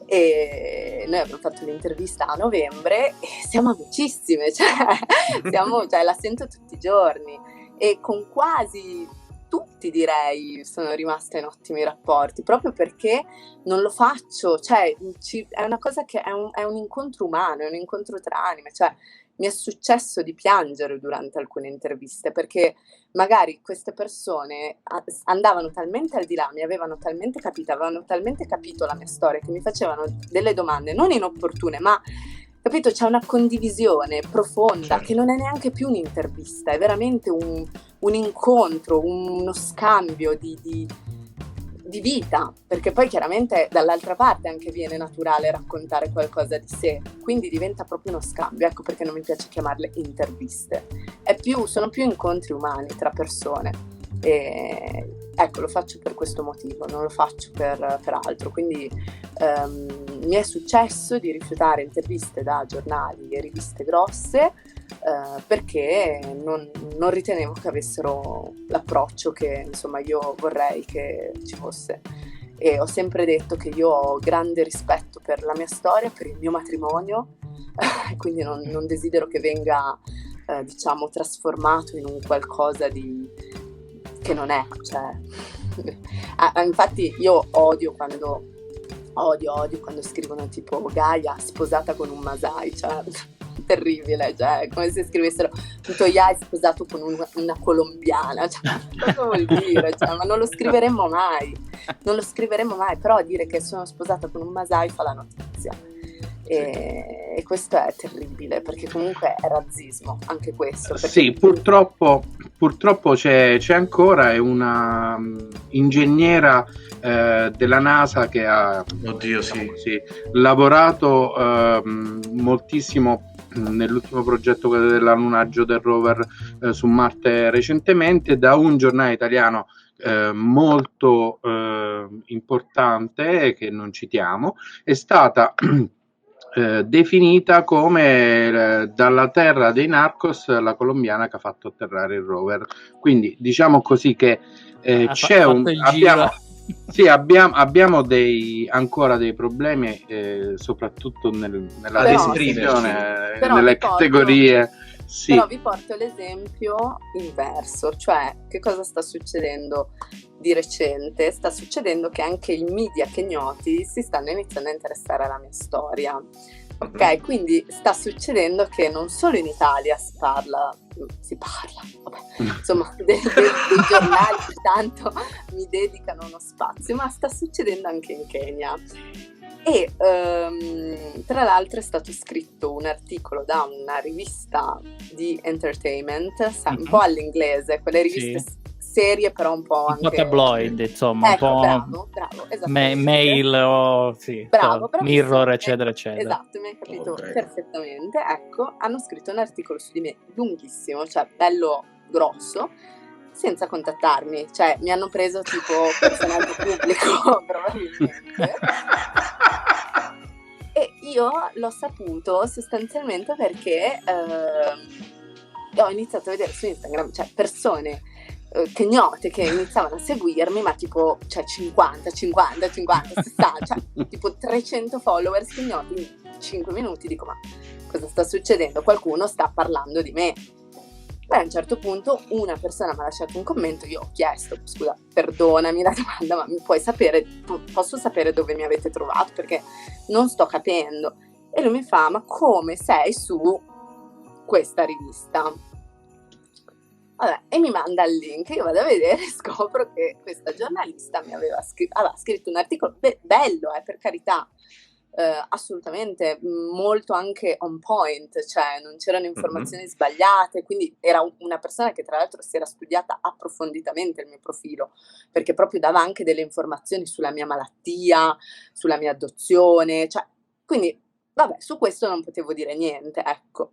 e noi abbiamo fatto l'intervista a novembre e siamo amicissime, cioè la sento tutti i giorni e con quasi tutti direi sono rimasta in ottimi rapporti proprio perché non lo faccio, cioè è una cosa che è un incontro umano, è un incontro tra anime, cioè mi è successo di piangere durante alcune interviste, perché magari queste persone andavano talmente al di là, mi avevano talmente capito la mia storia, che mi facevano delle domande non inopportune, ma capito, c'è una condivisione profonda, Certo. che non è neanche più un'intervista, è veramente un incontro, uno scambio di vita, perché poi chiaramente dall'altra parte anche viene naturale raccontare qualcosa di sé, quindi diventa proprio uno scambio. Ecco perché non mi piace chiamarle interviste, sono più incontri umani tra persone, e ecco, lo faccio per questo motivo, non lo faccio per altro. Quindi mi è successo di rifiutare interviste da giornali e riviste grosse, perché non ritenevo che avessero l'approccio che insomma io vorrei che ci fosse. E ho sempre detto che io ho grande rispetto per la mia storia, per il mio matrimonio, quindi non desidero che venga diciamo trasformato in un qualcosa che non è, cioè. Infatti io odio quando scrivono tipo Gaia sposata con un Masai, cioè terribile, cioè come se scrivessero Toya è sposato con una colombiana, cioè, cosa vuol dire? Cioè, ma non lo scriveremmo mai, però dire che sono sposata con un Masai fa la notizia. E questo è terribile, perché comunque è razzismo anche questo. Sì, purtroppo c'è ancora, è una ingegnera della NASA che ha lavorato moltissimo nell'ultimo progetto dell'allunaggio del rover su Marte recentemente, da un giornale italiano molto importante, che non citiamo, è stata definita come dalla terra dei narcos la colombiana che ha fatto atterrare il rover. Quindi diciamo così che abbiamo ancora dei problemi, soprattutto nella descrizione, nelle categorie. Sì. Però vi porto l'esempio inverso, cioè che cosa sta succedendo di recente? Sta succedendo che anche i media kenyoti si stanno iniziando a interessare alla mia storia. Ok, quindi sta succedendo che non solo in Italia si parla, vabbè, insomma, dei giornali tanto mi dedicano uno spazio, ma sta succedendo anche in Kenya. E tra l'altro è stato scritto un articolo da una rivista di entertainment, un po' all'inglese, quelle riviste serie, però un po' anche tabloid, insomma, ecco, un po' bravo, mail o Mirror, eccetera, eccetera. Esatto, mi hai capito perfettamente. Ecco, hanno scritto un articolo su di me lunghissimo, cioè bello grosso, senza contattarmi, cioè mi hanno preso tipo personaggio pubblico probabilmente. E io l'ho saputo sostanzialmente perché ho iniziato a vedere su Instagram, cioè persone kenyote che iniziavano a seguirmi, ma tipo 50, 60, cioè tipo 300 followers kenyoti in 5 minuti. Dico, ma cosa sta succedendo? Qualcuno sta parlando di me. Beh, a un certo punto una persona mi ha lasciato un commento, io ho chiesto, scusa, perdonami la domanda, ma mi puoi sapere, posso sapere dove mi avete trovato? Perché non sto capendo. E lui mi fa, ma come sei su questa rivista? Vabbè, e mi manda il link, io vado a vedere e scopro che questa giornalista mi aveva scritto un articolo, bello, per carità, assolutamente molto anche on point, cioè non c'erano informazioni sbagliate, quindi era una persona che tra l'altro si era studiata approfonditamente il mio profilo, perché proprio dava anche delle informazioni sulla mia malattia, sulla mia adozione, cioè, quindi vabbè, su questo non potevo dire niente, ecco.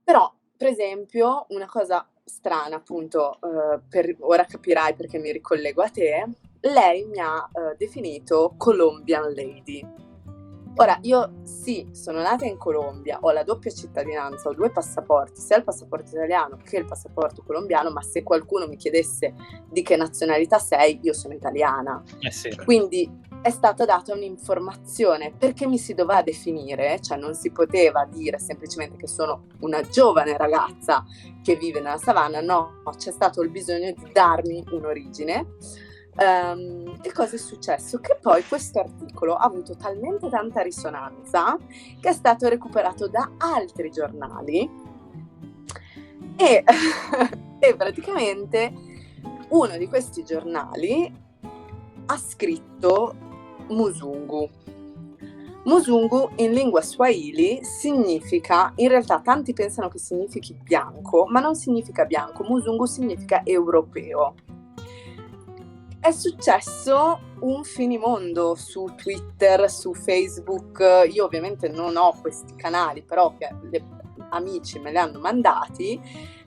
Però, per esempio, una cosa strana, appunto, ora capirai perché mi ricollego a te, lei mi ha definito Colombian Lady. Ora, io sì, sono nata in Colombia, ho la doppia cittadinanza, ho 2 passaporti, sia il passaporto italiano che il passaporto colombiano, ma se qualcuno mi chiedesse di che nazionalità sei, io sono italiana. Sì. Quindi è stata data un'informazione perché mi si doveva definire, cioè non si poteva dire semplicemente che sono una giovane ragazza che vive nella savana, no, c'è stato il bisogno di darmi un'origine. che cosa è successo? Che poi questo articolo ha avuto talmente tanta risonanza che è stato recuperato da altri giornali e, e praticamente uno di questi giornali ha scritto Musungu. Musungu in lingua swahili significa, in realtà tanti pensano che significhi bianco, ma non significa bianco, Musungu significa europeo. È successo un finimondo su Twitter, su Facebook. Io ovviamente non ho questi canali, però amici me li hanno mandati,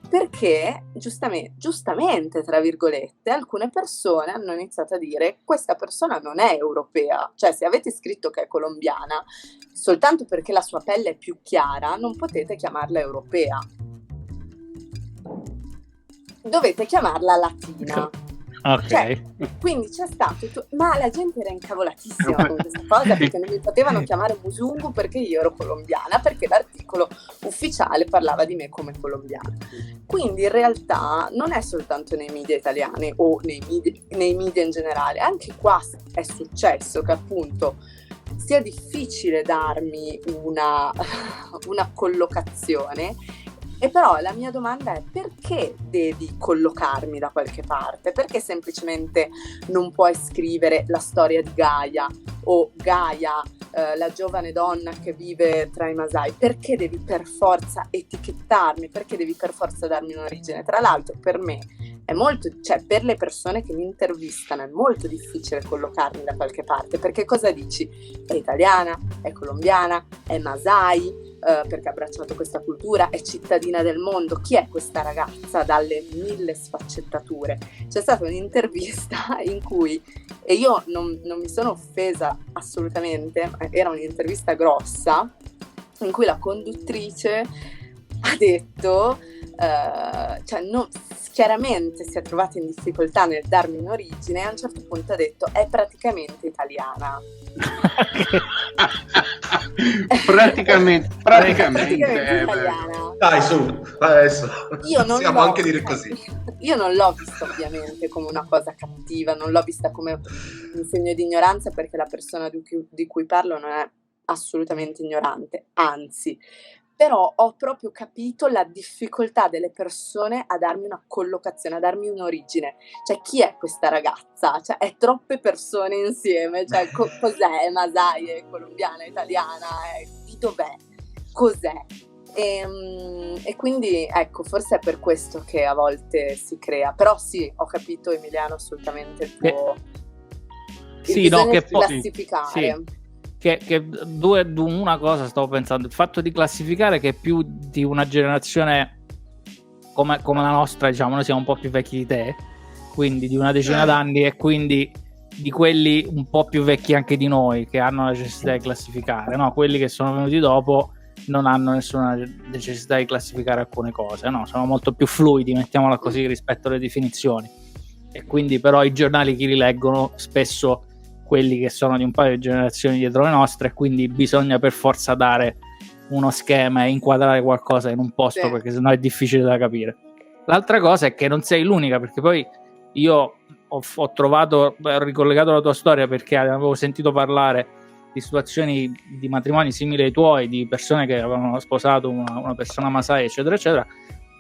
perché giustamente, tra virgolette, alcune persone hanno iniziato a dire: questa persona non è europea, cioè se avete scritto che è colombiana soltanto perché la sua pelle è più chiara non potete chiamarla europea, dovete chiamarla latina. Ok. Cioè, quindi c'è stato ma la gente era incavolatissima con questa cosa, perché non mi potevano chiamare Musungu perché io ero colombiana, perché l'articolo ufficiale parlava di me come colombiana. Quindi in realtà non è soltanto nei media italiani o nei media in generale, anche qua è successo che appunto sia difficile darmi una collocazione. E però la mia domanda è: perché devi collocarmi da qualche parte? Perché semplicemente non puoi scrivere la storia di Gaia o Gaia, la giovane donna che vive tra i Masai? Perché devi per forza etichettarmi? Perché devi per forza darmi un'origine? Tra l'altro per me è molto, cioè per le persone che mi intervistano è molto difficile collocarmi da qualche parte, perché cosa dici? È italiana, è colombiana, è Masai, perché ha abbracciato questa cultura, è cittadina del mondo. Chi è questa ragazza dalle 1000 sfaccettature? C'è stata un'intervista in cui, e io non mi sono offesa assolutamente, era un'intervista grossa in cui la conduttrice ha detto, chiaramente si è trovata in difficoltà nel darmi un'origine, e a un certo punto ha detto: è praticamente italiana. praticamente italiana. Dai, su, adesso io non possiamo anche dire così. Io non l'ho vista ovviamente come una cosa cattiva, non l'ho vista come un segno di ignoranza, perché la persona di cui parlo non è assolutamente ignorante, anzi. Però ho proprio capito la difficoltà delle persone a darmi una collocazione, a darmi un'origine. Cioè, chi è questa ragazza? Cioè, è troppe persone insieme. Cioè, cos'è? È Masai, è colombiana, è italiana, di dov'è? Cos'è? E quindi, ecco, forse è per questo che a volte si crea. Però sì, ho capito, Emiliano, assolutamente il tuo... Sì, no, che poi... classificare. Sì. Che una cosa stavo pensando, il fatto di classificare che più di una generazione come la nostra, diciamo, noi siamo un po' più vecchi di te, quindi di una decina d'anni, e quindi di quelli un po' più vecchi anche di noi che hanno la necessità di classificare, no? Quelli che sono venuti dopo non hanno nessuna necessità di classificare alcune cose, no? Sono molto più fluidi, mettiamola così, rispetto alle definizioni, e quindi però i giornali chi li leggono spesso quelli che sono di un paio di generazioni dietro le nostre, e quindi bisogna per forza dare uno schema e inquadrare qualcosa in un posto, perché sennò è difficile da capire. L'altra cosa è che non sei l'unica, perché poi io ho trovato, ho ricollegato la tua storia perché avevo sentito parlare di situazioni di matrimoni simili ai tuoi, di persone che avevano sposato una persona Masai, eccetera eccetera,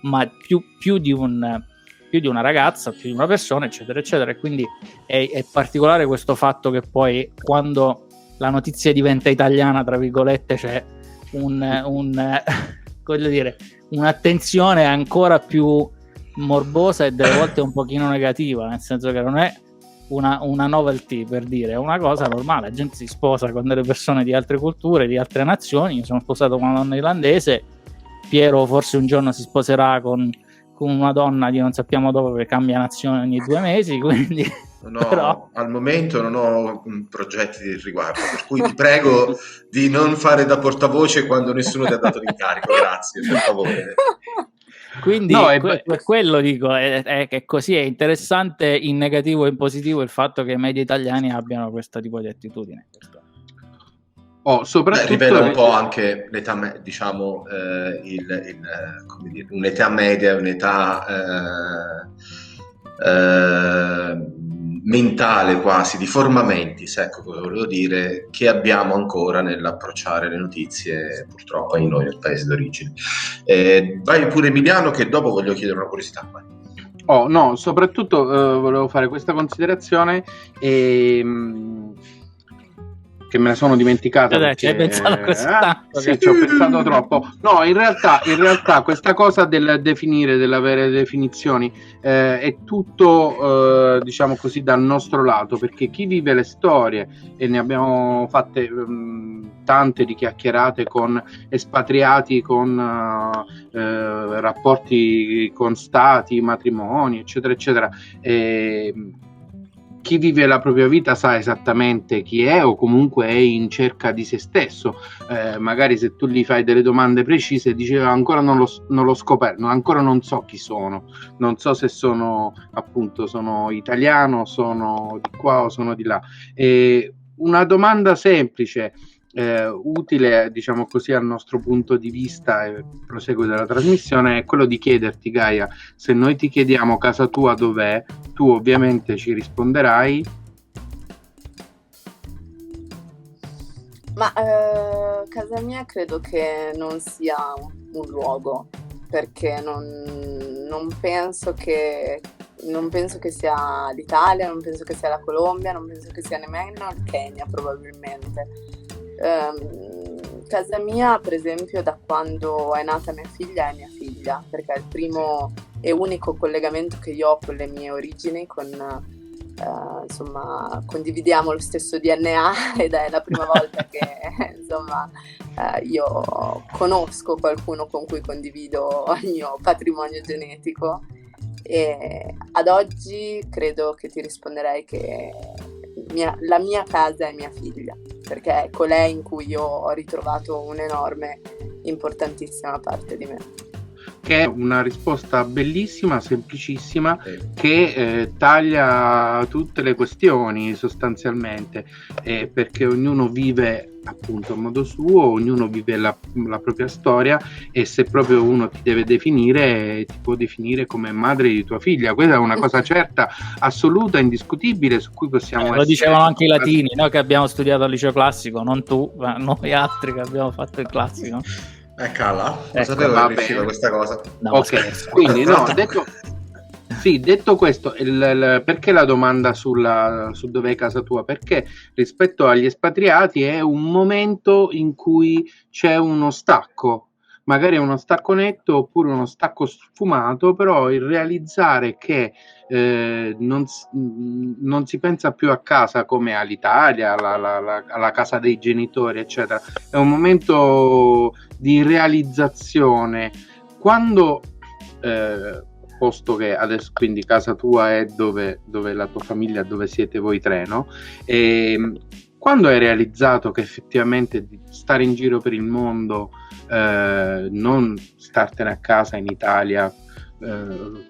ma più di una ragazza, più di una persona, eccetera eccetera. E quindi è particolare questo fatto che poi quando la notizia diventa italiana, tra virgolette, c'è voglio dire, un'attenzione ancora più morbosa e delle volte un pochino negativa, nel senso che non è una novelty, per dire, è una cosa normale. La gente si sposa con delle persone di altre culture, di altre nazioni. Io sono sposato con una donna irlandese, Piero forse un giorno si sposerà con una donna di non sappiamo dove, perché cambia nazione ogni 2 mesi, quindi però... al momento non ho progetti di riguardo, per cui ti prego di non fare da portavoce quando nessuno ti ha dato l'incarico, grazie, per favore. Quindi no, per quello dico, è che così è interessante in negativo e in positivo il fatto che i media italiani abbiano questo tipo di attitudine. Soprattutto rivela un po' anche l'età, diciamo, come dire, un'età media, un'età mentale quasi, di forma mentis, ecco cosa volevo dire, che abbiamo ancora nell'approcciare le notizie, purtroppo in noi nel paese d'origine. Vai pure Emiliano, che dopo voglio chiedere una curiosità. Vai. Oh, no, soprattutto volevo fare questa considerazione che me la sono dimenticata Ci hai pensato così tanto sì, che- ci ho pensato troppo. No, in realtà questa cosa del definire, dell'avere definizioni, è tutto, diciamo così, dal nostro lato, perché chi vive le storie, e ne abbiamo fatte tante di chiacchierate con espatriati, con rapporti con stati, matrimoni, eccetera, eccetera. Chi vive la propria vita sa esattamente chi è, o comunque è in cerca di se stesso. Magari se tu gli fai delle domande precise diceva ancora non l'ho scoperto, ancora non so chi sono, non so se sono italiano, sono di qua o sono di là. Una domanda semplice, utile, diciamo così, al nostro punto di vista e proseguo della trasmissione, è quello di chiederti, Gaia, se noi ti chiediamo casa tua dov'è, tu ovviamente ci risponderai. Ma casa mia credo che non sia un luogo, perché non penso che sia l'Italia, non penso che sia la Colombia, non penso che sia nemmeno il Kenya probabilmente. Casa mia, per esempio, da quando è nata mia figlia, perché è il primo e unico collegamento che io ho con le mie origini, insomma, condividiamo lo stesso DNA ed è la prima volta che insomma io conosco qualcuno con cui condivido il mio patrimonio genetico, e ad oggi credo che ti risponderei che la mia casa è mia figlia, perché è colei in cui io ho ritrovato un'enorme, importantissima parte di me. Che è una risposta bellissima, semplicissima, che taglia tutte le questioni sostanzialmente, perché ognuno vive appunto a modo suo, ognuno vive la propria storia, e se proprio uno ti deve definire, ti può definire come madre di tua figlia. Questa è una cosa certa, assoluta, indiscutibile, su cui possiamo lo dicevano anche i latini, noi che abbiamo studiato al liceo classico, non tu, ma noi altri che abbiamo fatto il classico. Cala, non sapevo che riusciva questa cosa. No, ok, quindi no, detto questo, perché la domanda su dov'è casa tua? Perché rispetto agli espatriati è un momento in cui c'è uno stacco, magari uno stacco netto oppure uno stacco sfumato, però il realizzare che non si pensa più a casa come all'Italia, alla casa dei genitori, eccetera, è un momento di realizzazione. Quando posto che adesso quindi casa tua è dove la tua famiglia, dove siete voi tre, no? E quando hai realizzato che effettivamente stare in giro per il mondo, non startene a casa in Italia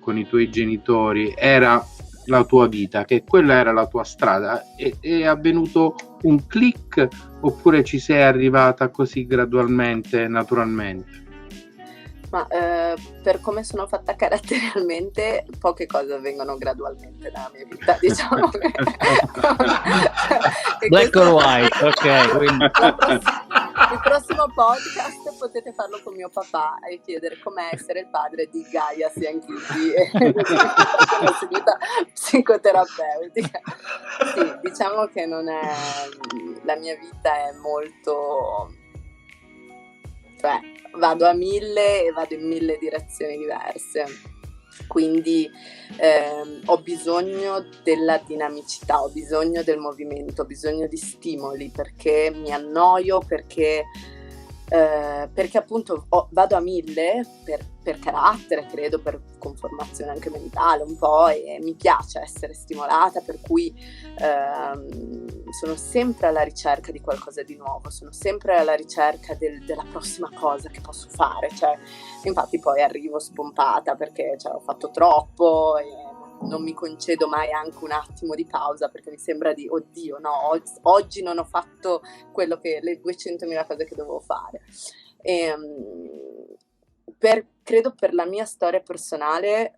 con i tuoi genitori, era la tua vita, che quella era la tua strada, è avvenuto un click oppure ci sei arrivata così gradualmente, naturalmente? Ma per come sono fatta caratterialmente, poche cose avvengono gradualmente nella mia vita, diciamo che Black or white, ok. Quindi. Il prossimo podcast potete farlo con mio papà e chiedere com'è essere il padre di Gaia Sianchiti e una seduta psicoterapeutica. Sì, diciamo che non è, la mia vita è molto, cioè vado a 1000 e vado in 1000 direzioni diverse, quindi ho bisogno della dinamicità, ho bisogno del movimento, ho bisogno di stimoli, perché mi annoio, perché appunto vado a 1000 per carattere, credo, per conformazione anche mentale un po', e mi piace essere stimolata, per cui sono sempre alla ricerca di qualcosa di nuovo, sono sempre alla ricerca della prossima cosa che posso fare, cioè, infatti poi arrivo spompata perché ho fatto troppo e non mi concedo mai anche un attimo di pausa, perché mi sembra di oddio no, oggi non ho fatto quello che le 200.000 cose che dovevo fare. Credo per la mia storia personale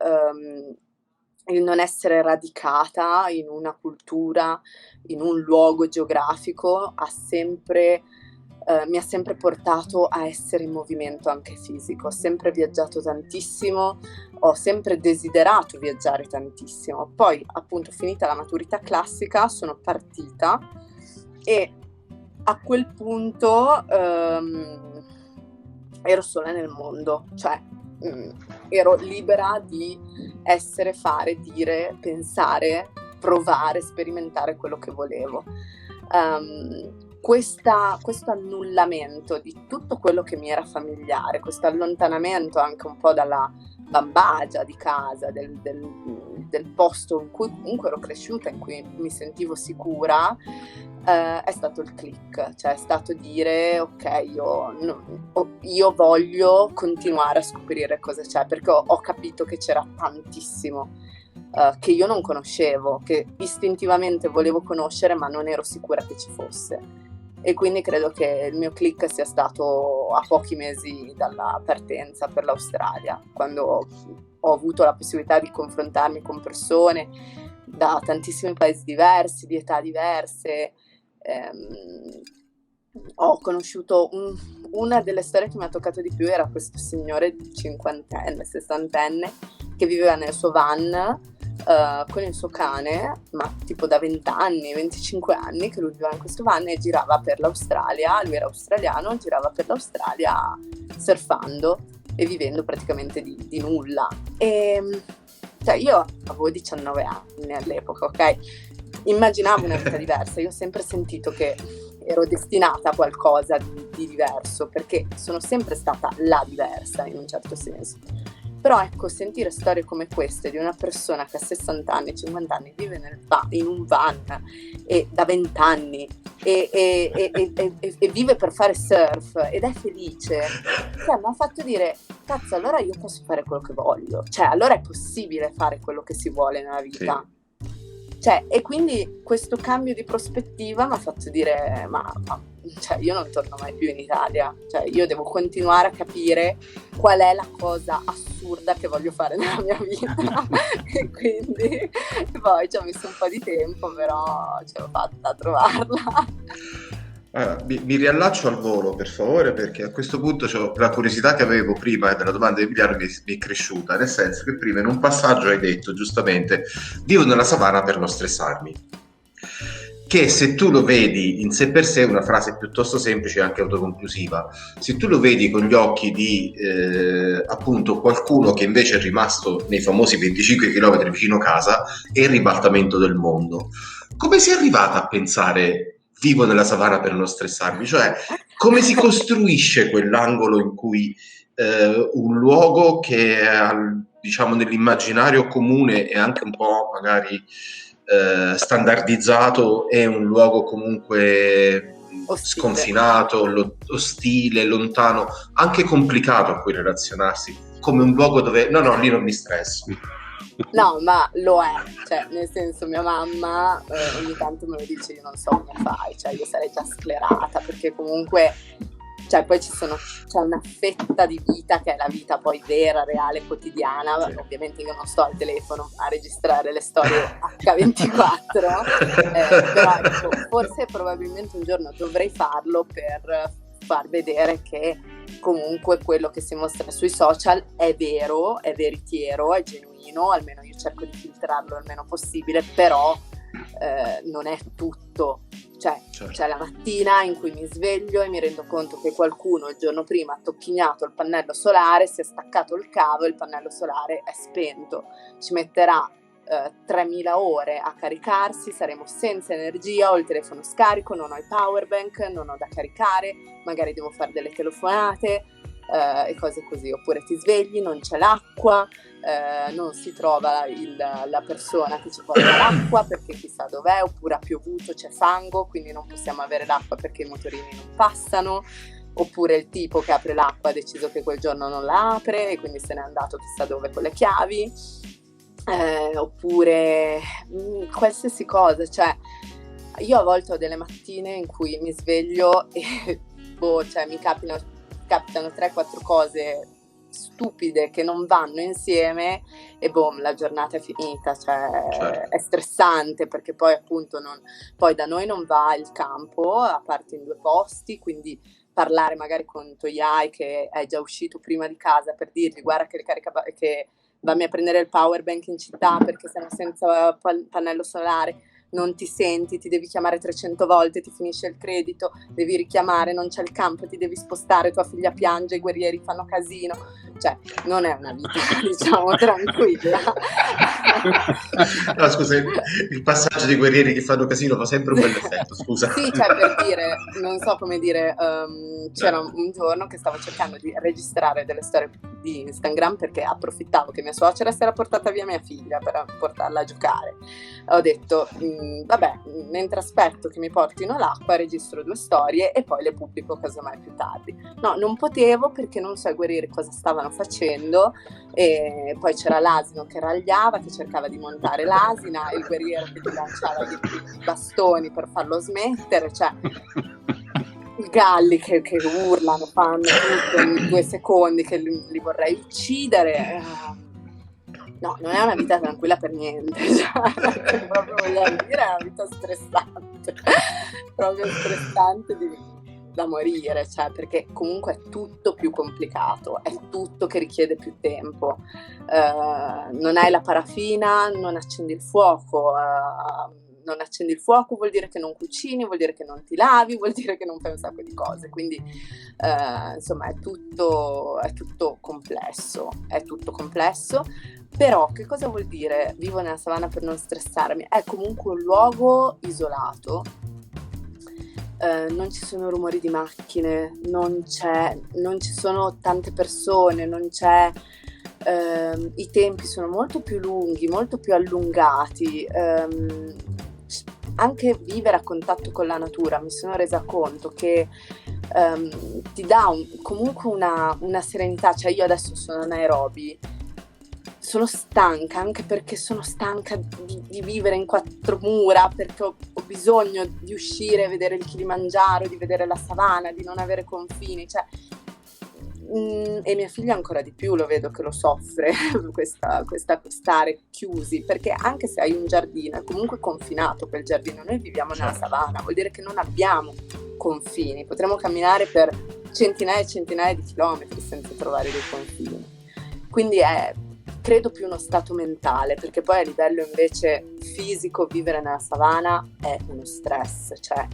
il non essere radicata in una cultura, in un luogo geografico, mi ha sempre portato a essere in movimento anche fisico. Ho sempre viaggiato tantissimo, ho sempre desiderato viaggiare tantissimo. Poi, appunto, finita la maturità classica, sono partita e a quel punto ero sola nel mondo, cioè ero libera di essere, fare, dire, pensare, provare, sperimentare quello che volevo. Questo annullamento di tutto quello che mi era familiare, questo allontanamento anche un po' dalla bambagia di casa, del posto in cui comunque ero cresciuta, in cui mi sentivo sicura, è stato il click, cioè è stato dire ok, io voglio continuare a scoprire cosa c'è, perché ho capito che c'era tantissimo che io non conoscevo, che istintivamente volevo conoscere ma non ero sicura che ci fosse. E quindi credo che il mio click sia stato a pochi mesi dalla partenza per l'Australia, quando ho avuto la possibilità di confrontarmi con persone da tantissimi paesi diversi, di età diverse. Ho conosciuto una delle storie che mi ha toccato di più, era questo signore cinquantenne, sessantenne, che viveva nel suo van con il suo cane, ma tipo da 20 anni, 25 anni che lui viveva in questo van e girava per l'Australia. Lui era australiano, girava per l'Australia surfando e vivendo praticamente di nulla. E cioè io avevo 19 anni all'epoca, ok? Immaginavo una vita diversa. Io ho sempre sentito che ero destinata a qualcosa di diverso, perché sono sempre stata la diversa in un certo senso. Però ecco, sentire storie come queste di una persona che ha 60 anni, 50 anni, vive in un van e da 20 anni e vive per fare surf ed è felice, cioè, mi ha fatto dire, cazzo, allora io posso fare quello che voglio, cioè allora è possibile fare quello che si vuole nella vita. Sì. Cioè, e quindi questo cambio di prospettiva mi ha fatto dire, cioè, io non torno mai più in Italia, cioè io devo continuare a capire qual è la cosa assurda che voglio fare nella mia vita. E quindi poi ci ho messo un po' di tempo, però ce l'ho fatta a trovarla. Mi riallaccio al volo, per favore, perché a questo punto la curiosità che avevo prima della domanda di Emiliano mi è cresciuta, nel senso che prima in un passaggio hai detto giustamente vivo nella savana per non stressarmi, che se tu lo vedi in sé per sé è una frase piuttosto semplice e anche autoconclusiva. Se tu lo vedi con gli occhi di appunto qualcuno che invece è rimasto nei famosi 25 km vicino casa, è il ribaltamento del mondo. Come sei arrivata a pensare vivo nella savana per non stressarmi? Cioè, come si costruisce quell'angolo in cui un luogo che diciamo nell'immaginario comune e anche un po' magari standardizzato è un luogo comunque sconfinato, ostile, lontano, anche complicato a cui relazionarsi, come un luogo dove no, lì non mi stresso. No, ma lo è, cioè nel senso mia mamma ogni tanto me lo dice, io non so come fai, cioè io sarei già sclerata, perché comunque cioè poi c'è una fetta di vita che è la vita poi vera, reale, quotidiana. Sì. Ovviamente io non sto al telefono a registrare le storie H24, però ecco, forse probabilmente un giorno dovrei farlo per far vedere che comunque quello che si mostra sui social è vero, è veritiero, è genuino, almeno io cerco di filtrarlo il meno possibile, però non è tutto. Cioè, certo. C'è la mattina in cui mi sveglio e mi rendo conto che qualcuno il giorno prima ha tocchignato il pannello solare, si è staccato il cavo e il pannello solare è spento. Ci metterà 3.000 ore a caricarsi, saremo senza energia, ho il telefono scarico, non ho il power bank, non ho da caricare, magari devo fare delle telefonate e cose così. Oppure ti svegli, non c'è l'acqua, non si trova la persona che ci porta l'acqua perché chissà dov'è, oppure ha piovuto, c'è fango, quindi non possiamo avere l'acqua perché i motorini non passano, oppure il tipo che apre l'acqua ha deciso che quel giorno non la apre e quindi se n'è andato chissà dove con le chiavi. Oppure qualsiasi cosa, cioè io a volte ho delle mattine in cui mi sveglio e cioè mi capitano 3-4 cose stupide che non vanno insieme e boom, la giornata è finita, cioè Certo. è stressante perché poi appunto poi da noi non va il campo, a parte in 2 posti, quindi parlare magari con Toyai che è già uscito prima di casa per dirgli guarda che che vammi a prendere il power bank in città perché siamo senza pannello solare, non ti senti, ti devi chiamare 300 volte, ti finisce il credito, devi richiamare, non c'è il campo, ti devi spostare, tua figlia piange, i guerrieri fanno casino, cioè non è una vita diciamo tranquilla. No, scusa, il passaggio dei guerrieri che fanno casino fa sempre un bel effetto, scusa. Sì, cioè per dire, non so come dire, c'era un giorno che stavo cercando di registrare delle storie di Instagram perché approfittavo che mia suocera si era portata via mia figlia per portarla a giocare. Ho detto, vabbè, mentre aspetto che mi portino l'acqua registro 2 storie e poi le pubblico casomai più tardi. No, non potevo perché non so i guerrieri cosa stavano facendo e poi c'era l'asino che ragliava, che cercava di montare l'asina, il guerriero che ti lanciava i bastoni per farlo smettere, cioè i galli che urlano, fanno tutto in 2 secondi che li vorrei uccidere. No, non è una vita tranquilla per niente, cioè, proprio vogliamo dire, è una vita stressante, proprio stressante da morire, cioè, perché comunque è tutto più complicato, è tutto che richiede più tempo, non hai la paraffina, non accendi il fuoco, non accendi il fuoco vuol dire che non cucini, vuol dire che non ti lavi, vuol dire che non fai un sacco di cose, quindi insomma è tutto complesso, però che cosa vuol dire vivo nella savana per non stressarmi? È comunque un luogo isolato, non ci sono rumori di macchine, non ci sono tante persone, non c'è i tempi sono molto più lunghi, molto più allungati, anche vivere a contatto con la natura mi sono resa conto che ti dà comunque una serenità, cioè io adesso sono anaerobi, sono stanca anche perché sono stanca di vivere in 4 mura, perché ho bisogno di uscire, vedere il Kilimangiaro, di vedere la savana, di non avere confini, cioè e mia figlia ancora di più lo vedo che lo soffre questa stare chiusi, perché anche se hai un giardino è comunque confinato quel giardino, noi viviamo nella savana, vuol dire che non abbiamo confini, potremmo camminare per centinaia e centinaia di chilometri senza trovare dei confini, quindi è credo più uno stato mentale, perché poi a livello invece fisico vivere nella savana è uno stress, cioè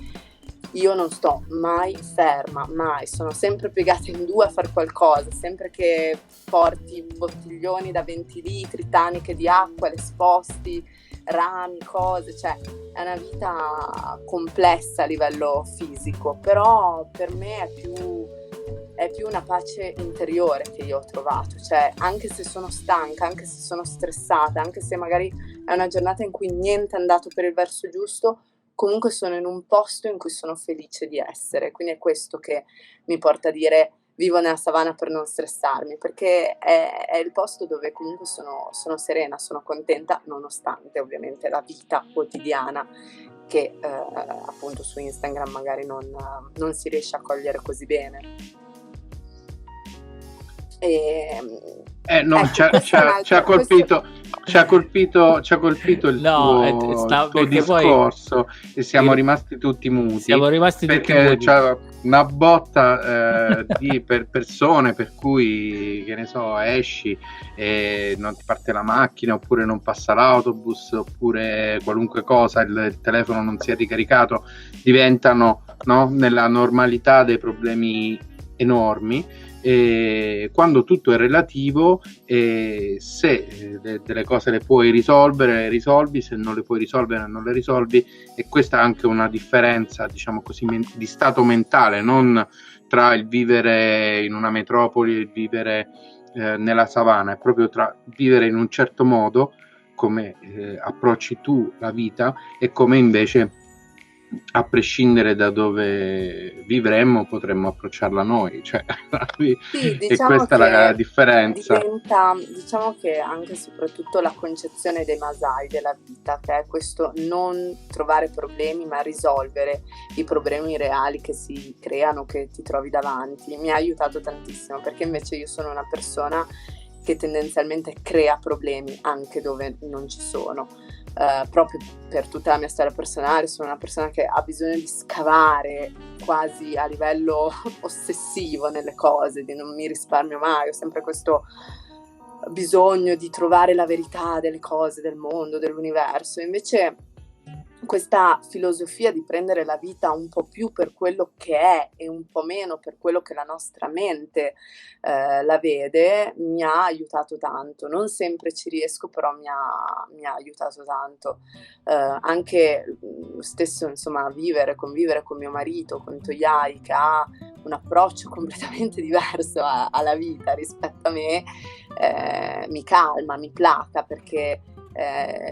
io non sto mai ferma, mai, sono sempre piegata in 2 a fare qualcosa, sempre che porti bottiglioni da 20 litri, taniche di acqua, le sposti, rami, cose, cioè è una vita complessa a livello fisico, però per me è più una pace interiore che io ho trovato, cioè anche se sono stanca, anche se sono stressata, anche se magari è una giornata in cui niente è andato per il verso giusto, comunque sono in un posto in cui sono felice di essere, quindi è questo che mi porta a dire vivo nella savana per non stressarmi, perché è il posto dove comunque sono serena, sono contenta, nonostante ovviamente la vita quotidiana che appunto su Instagram magari non si riesce a cogliere così bene. No, ecco, ci ha colpito il tuo discorso e siamo rimasti tutti muti. Perché c'è una botta di persone per cui, che ne so, esci e non ti parte la macchina, oppure non passa l'autobus, oppure qualunque cosa, il telefono non si è ricaricato, diventano, no, nella normalità dei problemi enormi. E quando tutto è relativo, se delle cose le puoi risolvere, le risolvi, se non le puoi risolvere non le risolvi, e questa è anche una differenza, diciamo così, di stato mentale, non tra il vivere in una metropoli e il vivere nella savana, è proprio tra vivere in un certo modo, come approcci tu la vita, e come invece a prescindere da dove vivremmo, potremmo approcciarla noi, cioè, Sì, e diciamo questa è la che differenza. diciamo che anche e soprattutto la concezione dei Masai della vita, che è questo non trovare problemi ma risolvere i problemi reali che si creano, che ti trovi davanti, mi ha aiutato tantissimo, perché invece io sono una persona che tendenzialmente crea problemi anche dove non ci sono. Proprio per tutta la mia storia personale sono una persona che ha bisogno di scavare quasi a livello ossessivo nelle cose, non mi risparmio mai, ho sempre questo bisogno di trovare la verità delle cose, del mondo, dell'universo. Invece questa filosofia di prendere la vita un po' più per quello che è e un po' meno per quello che la nostra mente la vede, mi ha aiutato tanto. Non sempre ci riesco, però mi ha aiutato tanto. Anche stesso, insomma, convivere con mio marito, con Toyai, che ha un approccio completamente diverso alla vita rispetto a me, mi calma, mi placa, perché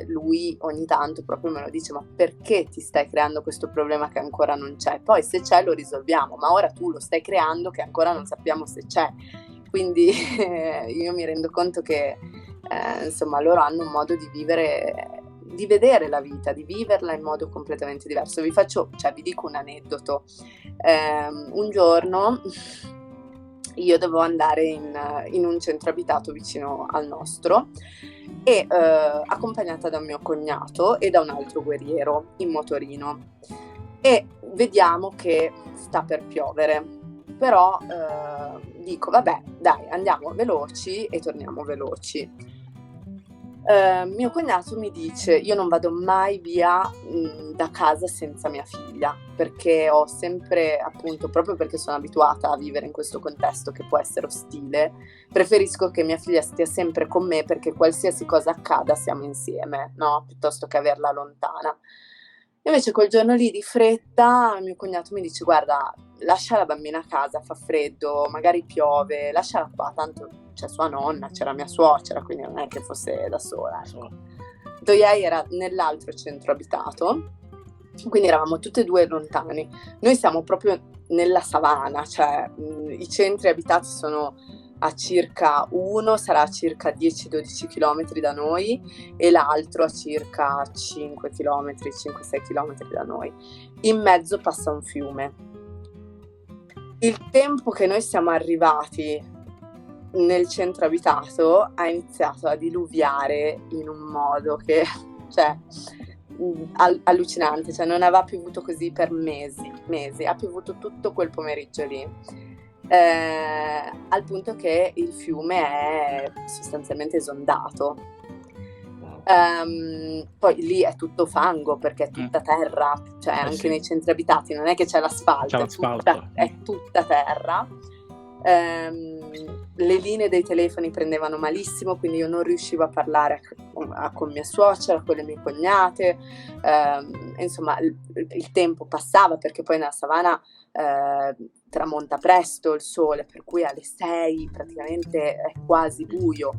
lui ogni tanto proprio me lo dice: ma perché ti stai creando questo problema che ancora non c'è? Poi se c'è lo risolviamo, ma ora tu lo stai creando che ancora non sappiamo se c'è. Quindi io mi rendo conto che insomma loro hanno un modo di vivere, di vedere la vita, di viverla in modo completamente diverso. Vi dico un aneddoto. Un giorno io dovevo andare in un centro abitato vicino al nostro e accompagnata da un mio cognato e da un altro guerriero in motorino, e vediamo che sta per piovere, però dico vabbè dai, andiamo veloci e torniamo veloci. Mio cognato mi dice: io non vado mai via da casa senza mia figlia, perché ho sempre, appunto, proprio perché sono abituata a vivere in questo contesto che può essere ostile, preferisco che mia figlia stia sempre con me, perché qualsiasi cosa accada siamo insieme, no? Piuttosto che averla lontana. Invece quel giorno lì di fretta mio cognato mi dice: guarda, lascia la bambina a casa, fa freddo, magari piove, lasciala qua, tanto c'è sua nonna, c'era mia suocera, quindi non è che fosse da sola, ecco. Toyai era nell'altro centro abitato, quindi eravamo tutte e due lontani. Noi siamo proprio nella savana, cioè i centri abitati sono uno sarà a circa 10-12 km da noi e l'altro a circa 5 km, 5-6 km da noi. In mezzo passa un fiume. Il tempo che noi siamo arrivati nel centro abitato ha iniziato a diluviare in un modo che, cioè, allucinante, cioè non aveva piovuto così per mesi, ha piovuto tutto quel pomeriggio lì, al punto che il fiume è sostanzialmente esondato. Poi lì è tutto fango, perché è tutta terra, cioè anche sì. Nei centri abitati non è che c'è l'asfalto, è tutta terra. Le linee dei telefoni prendevano malissimo, quindi io non riuscivo a parlare con mia suocera, con le mie cognate, insomma il tempo passava, perché poi nella savana tramonta presto il sole, per cui alle 6 praticamente è quasi buio.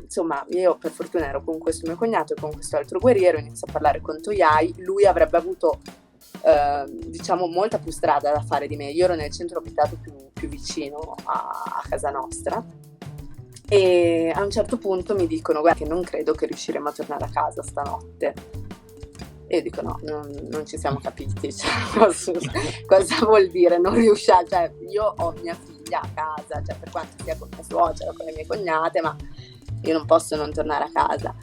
Insomma, io per fortuna ero con questo mio cognato e con questo altro guerriero, inizio a parlare con Toyai. Lui avrebbe avuto diciamo molta più strada da fare di me, io ero nel centro abitato più vicino a casa nostra, e a un certo punto mi dicono: guarda che non credo che riusciremo a tornare a casa stanotte. E io dico: no, non ci siamo capiti, cioè, cosa vuol dire non riusciamo? Cioè, io ho mia figlia a casa, cioè, per quanto sia con mia suocera, con le mie cognate, ma io non posso non tornare a casa.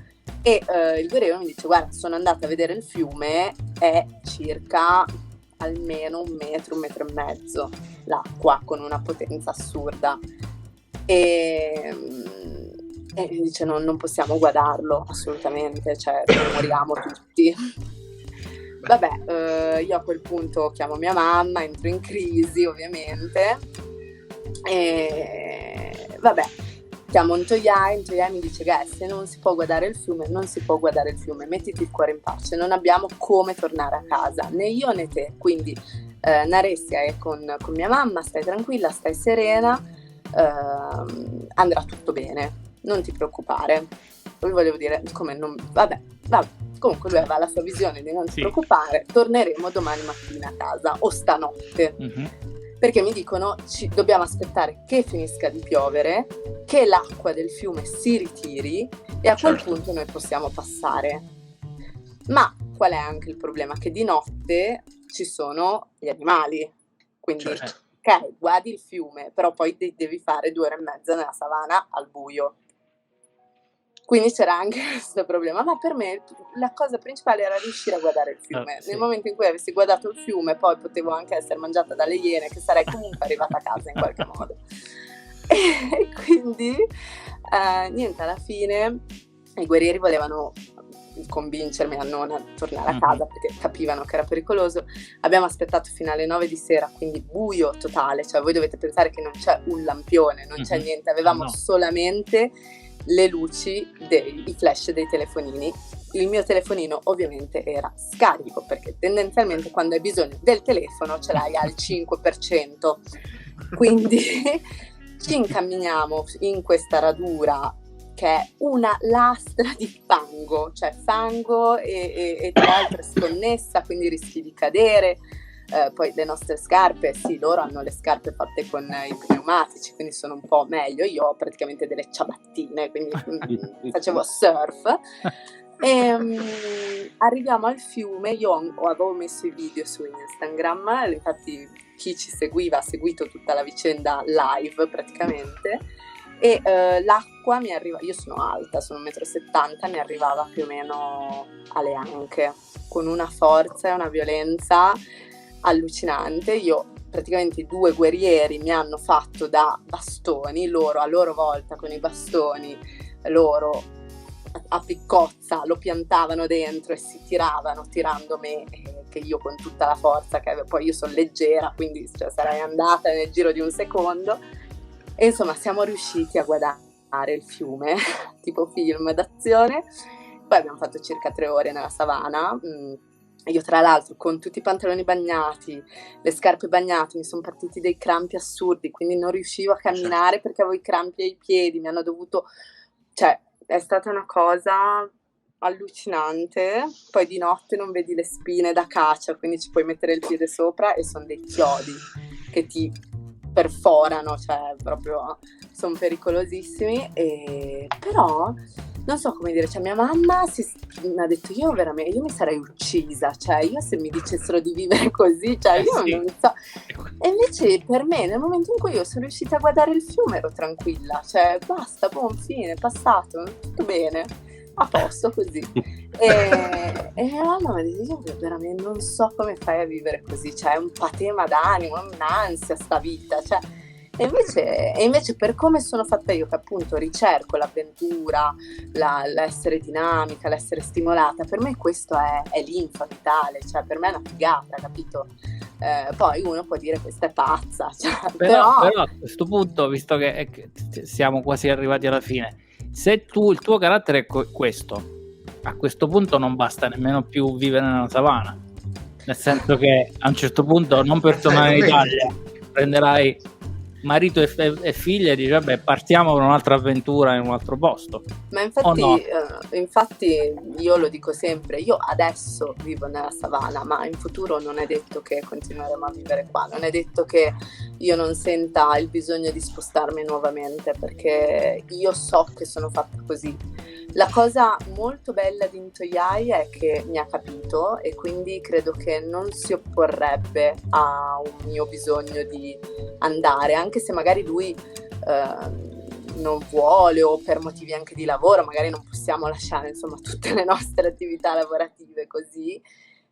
E il guerriero mi dice: guarda, sono andata a vedere il fiume, è circa almeno 1 metro, 1,5 metri l'acqua, con una potenza assurda, e mi dice: non possiamo guardarlo assolutamente, cioè moriamo tutti. Vabbè, io a quel punto chiamo mia mamma, entro in crisi ovviamente, e vabbè, chiamo un Toyai mi dice: se non si può guardare il fiume, non si può guardare il fiume, mettiti il cuore in pace, non abbiamo come tornare a casa, né io né te, quindi Naressia è con mia mamma, stai tranquilla, stai serena, andrà tutto bene, non ti preoccupare. Poi volevo dire, come non, vabbè, Comunque lui aveva la sua visione di non ti Sì. preoccupare, torneremo domani mattina a casa o stanotte. Perché mi dicono dobbiamo aspettare che finisca di piovere, che l'acqua del fiume si ritiri e a quel Certo. punto noi possiamo passare. Ma qual è anche il problema? Che di notte ci sono gli animali, quindi Certo. ok, guardi il fiume, però poi devi fare 2 ore e mezza nella savana al buio. Quindi c'era anche questo problema, ma per me la cosa principale era riuscire a guardare il fiume. Sì. Nel momento in cui avessi guardato il fiume, poi potevo anche essere mangiata dalle iene, che sarei comunque arrivata a casa in qualche modo. E quindi, niente, alla fine i guerrieri volevano convincermi a non tornare a casa perché capivano che era pericoloso. Abbiamo aspettato fino alle 9 di sera, quindi buio totale, cioè voi dovete pensare che non c'è un lampione, non c'è niente, avevamo solamente le luci, i flash dei telefonini. Il mio telefonino ovviamente era scarico perché tendenzialmente quando hai bisogno del telefono ce l'hai al 5%, quindi ci incamminiamo in questa radura che è una lastra di fango, cioè fango e tra l'altro è sconnessa, quindi rischi di cadere. Poi le nostre scarpe, sì, loro hanno le scarpe fatte con i pneumatici, quindi sono un po' meglio. Io ho praticamente delle ciabattine, quindi facevo surf. E arriviamo al fiume. Io avevo messo i video su Instagram, infatti chi ci seguiva ha seguito tutta la vicenda live praticamente. E l'acqua mi arriva, io sono alta, sono 1,70 m, mi arrivava più o meno alle anche, con una forza e una violenza allucinante. Io praticamente i 2 guerrieri mi hanno fatto da bastoni, loro a loro volta con i bastoni loro a piccozza lo piantavano dentro e si tiravano tirando me, che io con tutta la forza che avevo, poi io sono leggera, quindi sarei andata nel giro di un secondo. E insomma siamo riusciti a guardare il fiume tipo film d'azione. Poi abbiamo fatto circa 3 ore nella savana. Io tra l'altro con tutti i pantaloni bagnati, le scarpe bagnate, mi sono partiti dei crampi assurdi, quindi non riuscivo a camminare perché avevo i crampi ai piedi, mi hanno dovuto, cioè è stata una cosa allucinante. Poi di notte non vedi le spine da caccia, quindi ci puoi mettere il piede sopra e sono dei chiodi che ti perforano, cioè proprio sono pericolosissimi. E però non so come dire, cioè mia mamma mi ha detto io mi sarei uccisa, cioè io se mi dicessero di vivere così, cioè io non so. E invece per me nel momento in cui io sono riuscita a guardare il fiume ero tranquilla, cioè basta, buon fine, passato, tutto bene, a posto così. E mia mamma mi ha detto io veramente non so come fai a vivere così, cioè è un patema d'animo, è un'ansia sta vita, cioè. E invece per come sono fatta io, che appunto ricerco l'avventura, l'essere dinamica, l'essere stimolata, per me questo è linfa vitale, cioè per me è una figata, capito? Poi uno può dire questa è pazza, cioè, però a questo punto, visto che siamo quasi arrivati alla fine, se il tuo carattere è questo, a questo punto non basta nemmeno più vivere nella savana, nel senso che a un certo punto non per tornare in Italia prenderai marito e figlia e dici vabbè partiamo per un'altra avventura in un altro posto. Ma infatti io lo dico sempre, io adesso vivo nella savana, ma in futuro non è detto che continueremo a vivere qua, non è detto che io non senta il bisogno di spostarmi nuovamente, perché io so che sono fatta così. La cosa molto bella di Ntoyai è che mi ha capito e quindi credo che non si opporrebbe a un mio bisogno di andare, anche se magari lui non vuole o per motivi anche di lavoro, magari non possiamo lasciare insomma tutte le nostre attività lavorative così,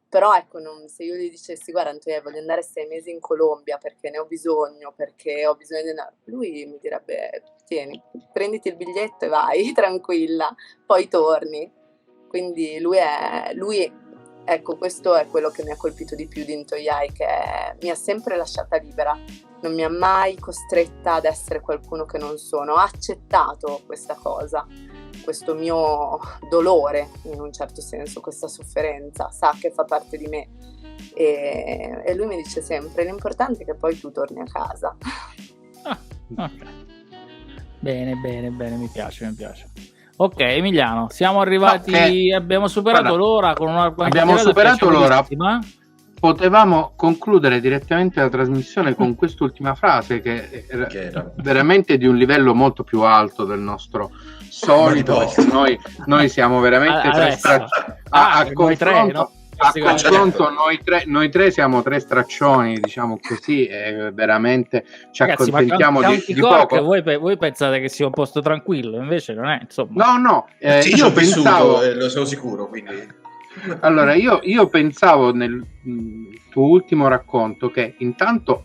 però ecco, se io gli dicessi guarda Ntoyai voglio andare 6 mesi in Colombia perché ne ho bisogno, perché ho bisogno di lui mi direbbe tieni, prenditi il biglietto e vai tranquilla, poi torni. Quindi lui ecco, questo è quello che mi ha colpito di più di Ntoyai, che mi ha sempre lasciata libera, non mi ha mai costretta ad essere qualcuno che non sono, ha accettato questa cosa, questo mio dolore in un certo senso, questa sofferenza, sa che fa parte di me e lui mi dice sempre l'importante è che poi tu torni a casa. Ok. Bene, mi piace. Ok, Emiliano, siamo arrivati, abbiamo superato l'ora con una abbiamo superato l'ora. Potevamo concludere direttamente la trasmissione con quest'ultima frase che era veramente di un livello molto più alto del nostro solito. Noi siamo veramente confronto noi tre siamo tre straccioni, diciamo così, e veramente ci accontentiamo di poco. Voi pensate che sia un posto tranquillo, invece non è, insomma. No, sì, io pensavo, lo sono sicuro, quindi. Allora, io pensavo nel tuo ultimo racconto che intanto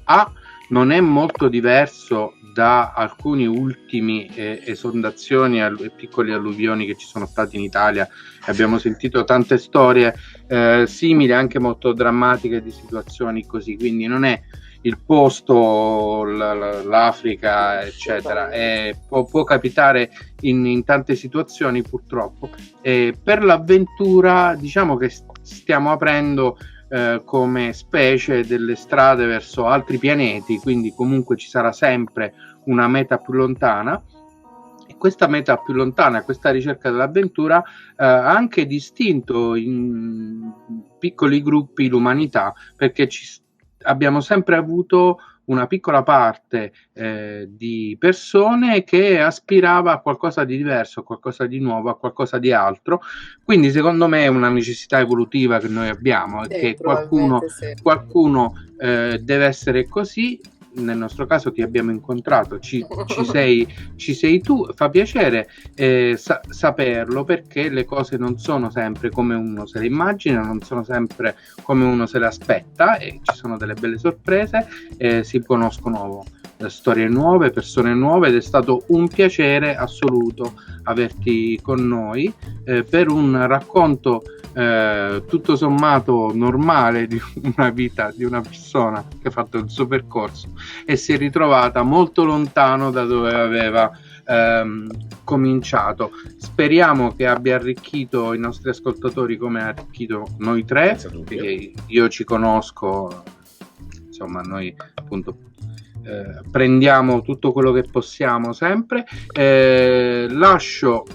non è molto diverso da alcuni ultimi esondazioni e piccoli alluvioni che ci sono stati in Italia. Abbiamo sentito tante storie simili, anche molto drammatiche, di situazioni così, quindi non è il posto, l'Africa, eccetera. Può capitare in tante situazioni, purtroppo. Per l'avventura, diciamo che stiamo aprendo come specie delle strade verso altri pianeti, quindi comunque ci sarà sempre una meta più lontana. E questa meta più lontana, questa ricerca dell'avventura, ha anche distinto in piccoli gruppi l'umanità, perché abbiamo sempre avuto una piccola parte di persone che aspirava a qualcosa di diverso, a qualcosa di nuovo, a qualcosa di altro. Quindi secondo me è una necessità evolutiva che noi abbiamo, che qualcuno deve essere così. Nel nostro caso ti abbiamo incontrato, ci sei tu, fa piacere saperlo, perché le cose non sono sempre come uno se le immagina, non sono sempre come uno se le aspetta, e ci sono delle belle sorprese, si conoscono storie nuove, persone nuove, ed è stato un piacere assoluto averti con noi per un racconto tutto sommato normale di una vita di una persona che ha fatto il suo percorso e si è ritrovata molto lontano da dove aveva cominciato. Speriamo che abbia arricchito i nostri ascoltatori come ha arricchito noi tre, perché io ci conosco, insomma, noi appunto prendiamo tutto quello che possiamo sempre. Lascio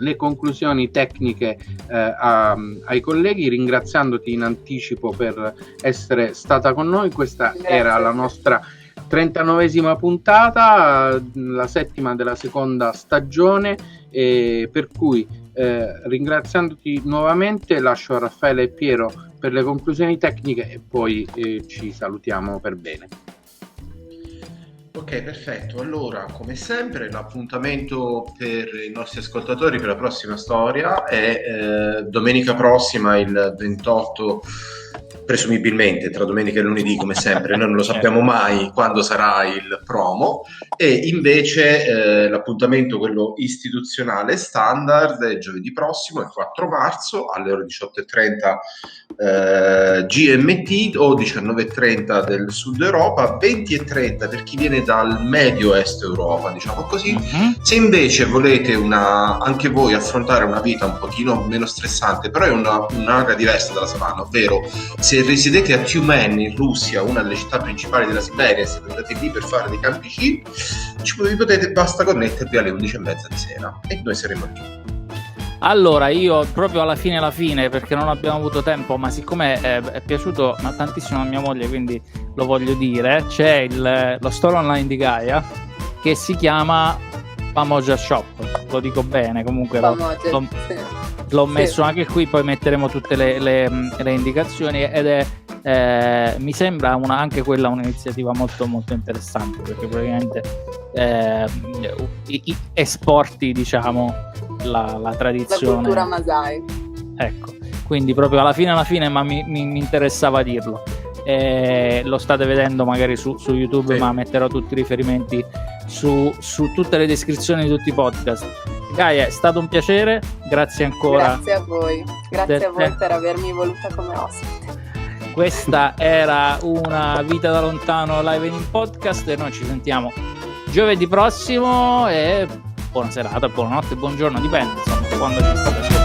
le conclusioni tecniche ai colleghi, ringraziandoti in anticipo per essere stata con noi. Questa era la nostra 39esima puntata, la 7ª della seconda stagione, per cui ringraziandoti nuovamente lascio a Raffaele e Piero per le conclusioni tecniche e poi ci salutiamo per bene. Ok, perfetto. Allora, come sempre, l'appuntamento per i nostri ascoltatori per la prossima storia è domenica prossima, il 28, presumibilmente tra domenica e lunedì, come sempre. Noi non lo sappiamo mai quando sarà il promo, e invece l'appuntamento, quello istituzionale standard, è giovedì prossimo, il 4 marzo alle ore 18:30 GMT o 19:30 del Sud Europa, 20:30 per chi viene dal medio est Europa, diciamo così. Se invece volete anche voi affrontare una vita un pochino meno stressante, però è un'area diversa dalla savana, ovvero se risiedete a Tyumen in Russia, una delle città principali della Siberia, e siete andati lì per fare dei campi basta connettervi alle 11:30 di sera e noi saremo lì. Allora, io proprio alla fine, perché non abbiamo avuto tempo, ma siccome è piaciuto tantissimo a mia moglie, quindi lo voglio dire, c'è lo store online di Gaia che si chiama Pamoja Shop, lo dico bene, comunque l'ho messo anche qui, poi metteremo tutte le indicazioni, ed è mi sembra anche quella un'iniziativa molto molto interessante, perché praticamente esporti, diciamo la tradizione, la cultura Masai, ecco, quindi proprio alla fine, ma mi interessava dirlo. Lo state vedendo magari su YouTube, sì. Ma metterò tutti i riferimenti su tutte le descrizioni di tutti i podcast. Gaia, è stato un piacere, grazie ancora. Grazie a voi per avermi voluta come ospite. Questa era una Vita da Lontano live in podcast, e noi ci sentiamo giovedì prossimo, e buona serata, buonanotte, buongiorno, dipende insomma quando ci state ascoltando.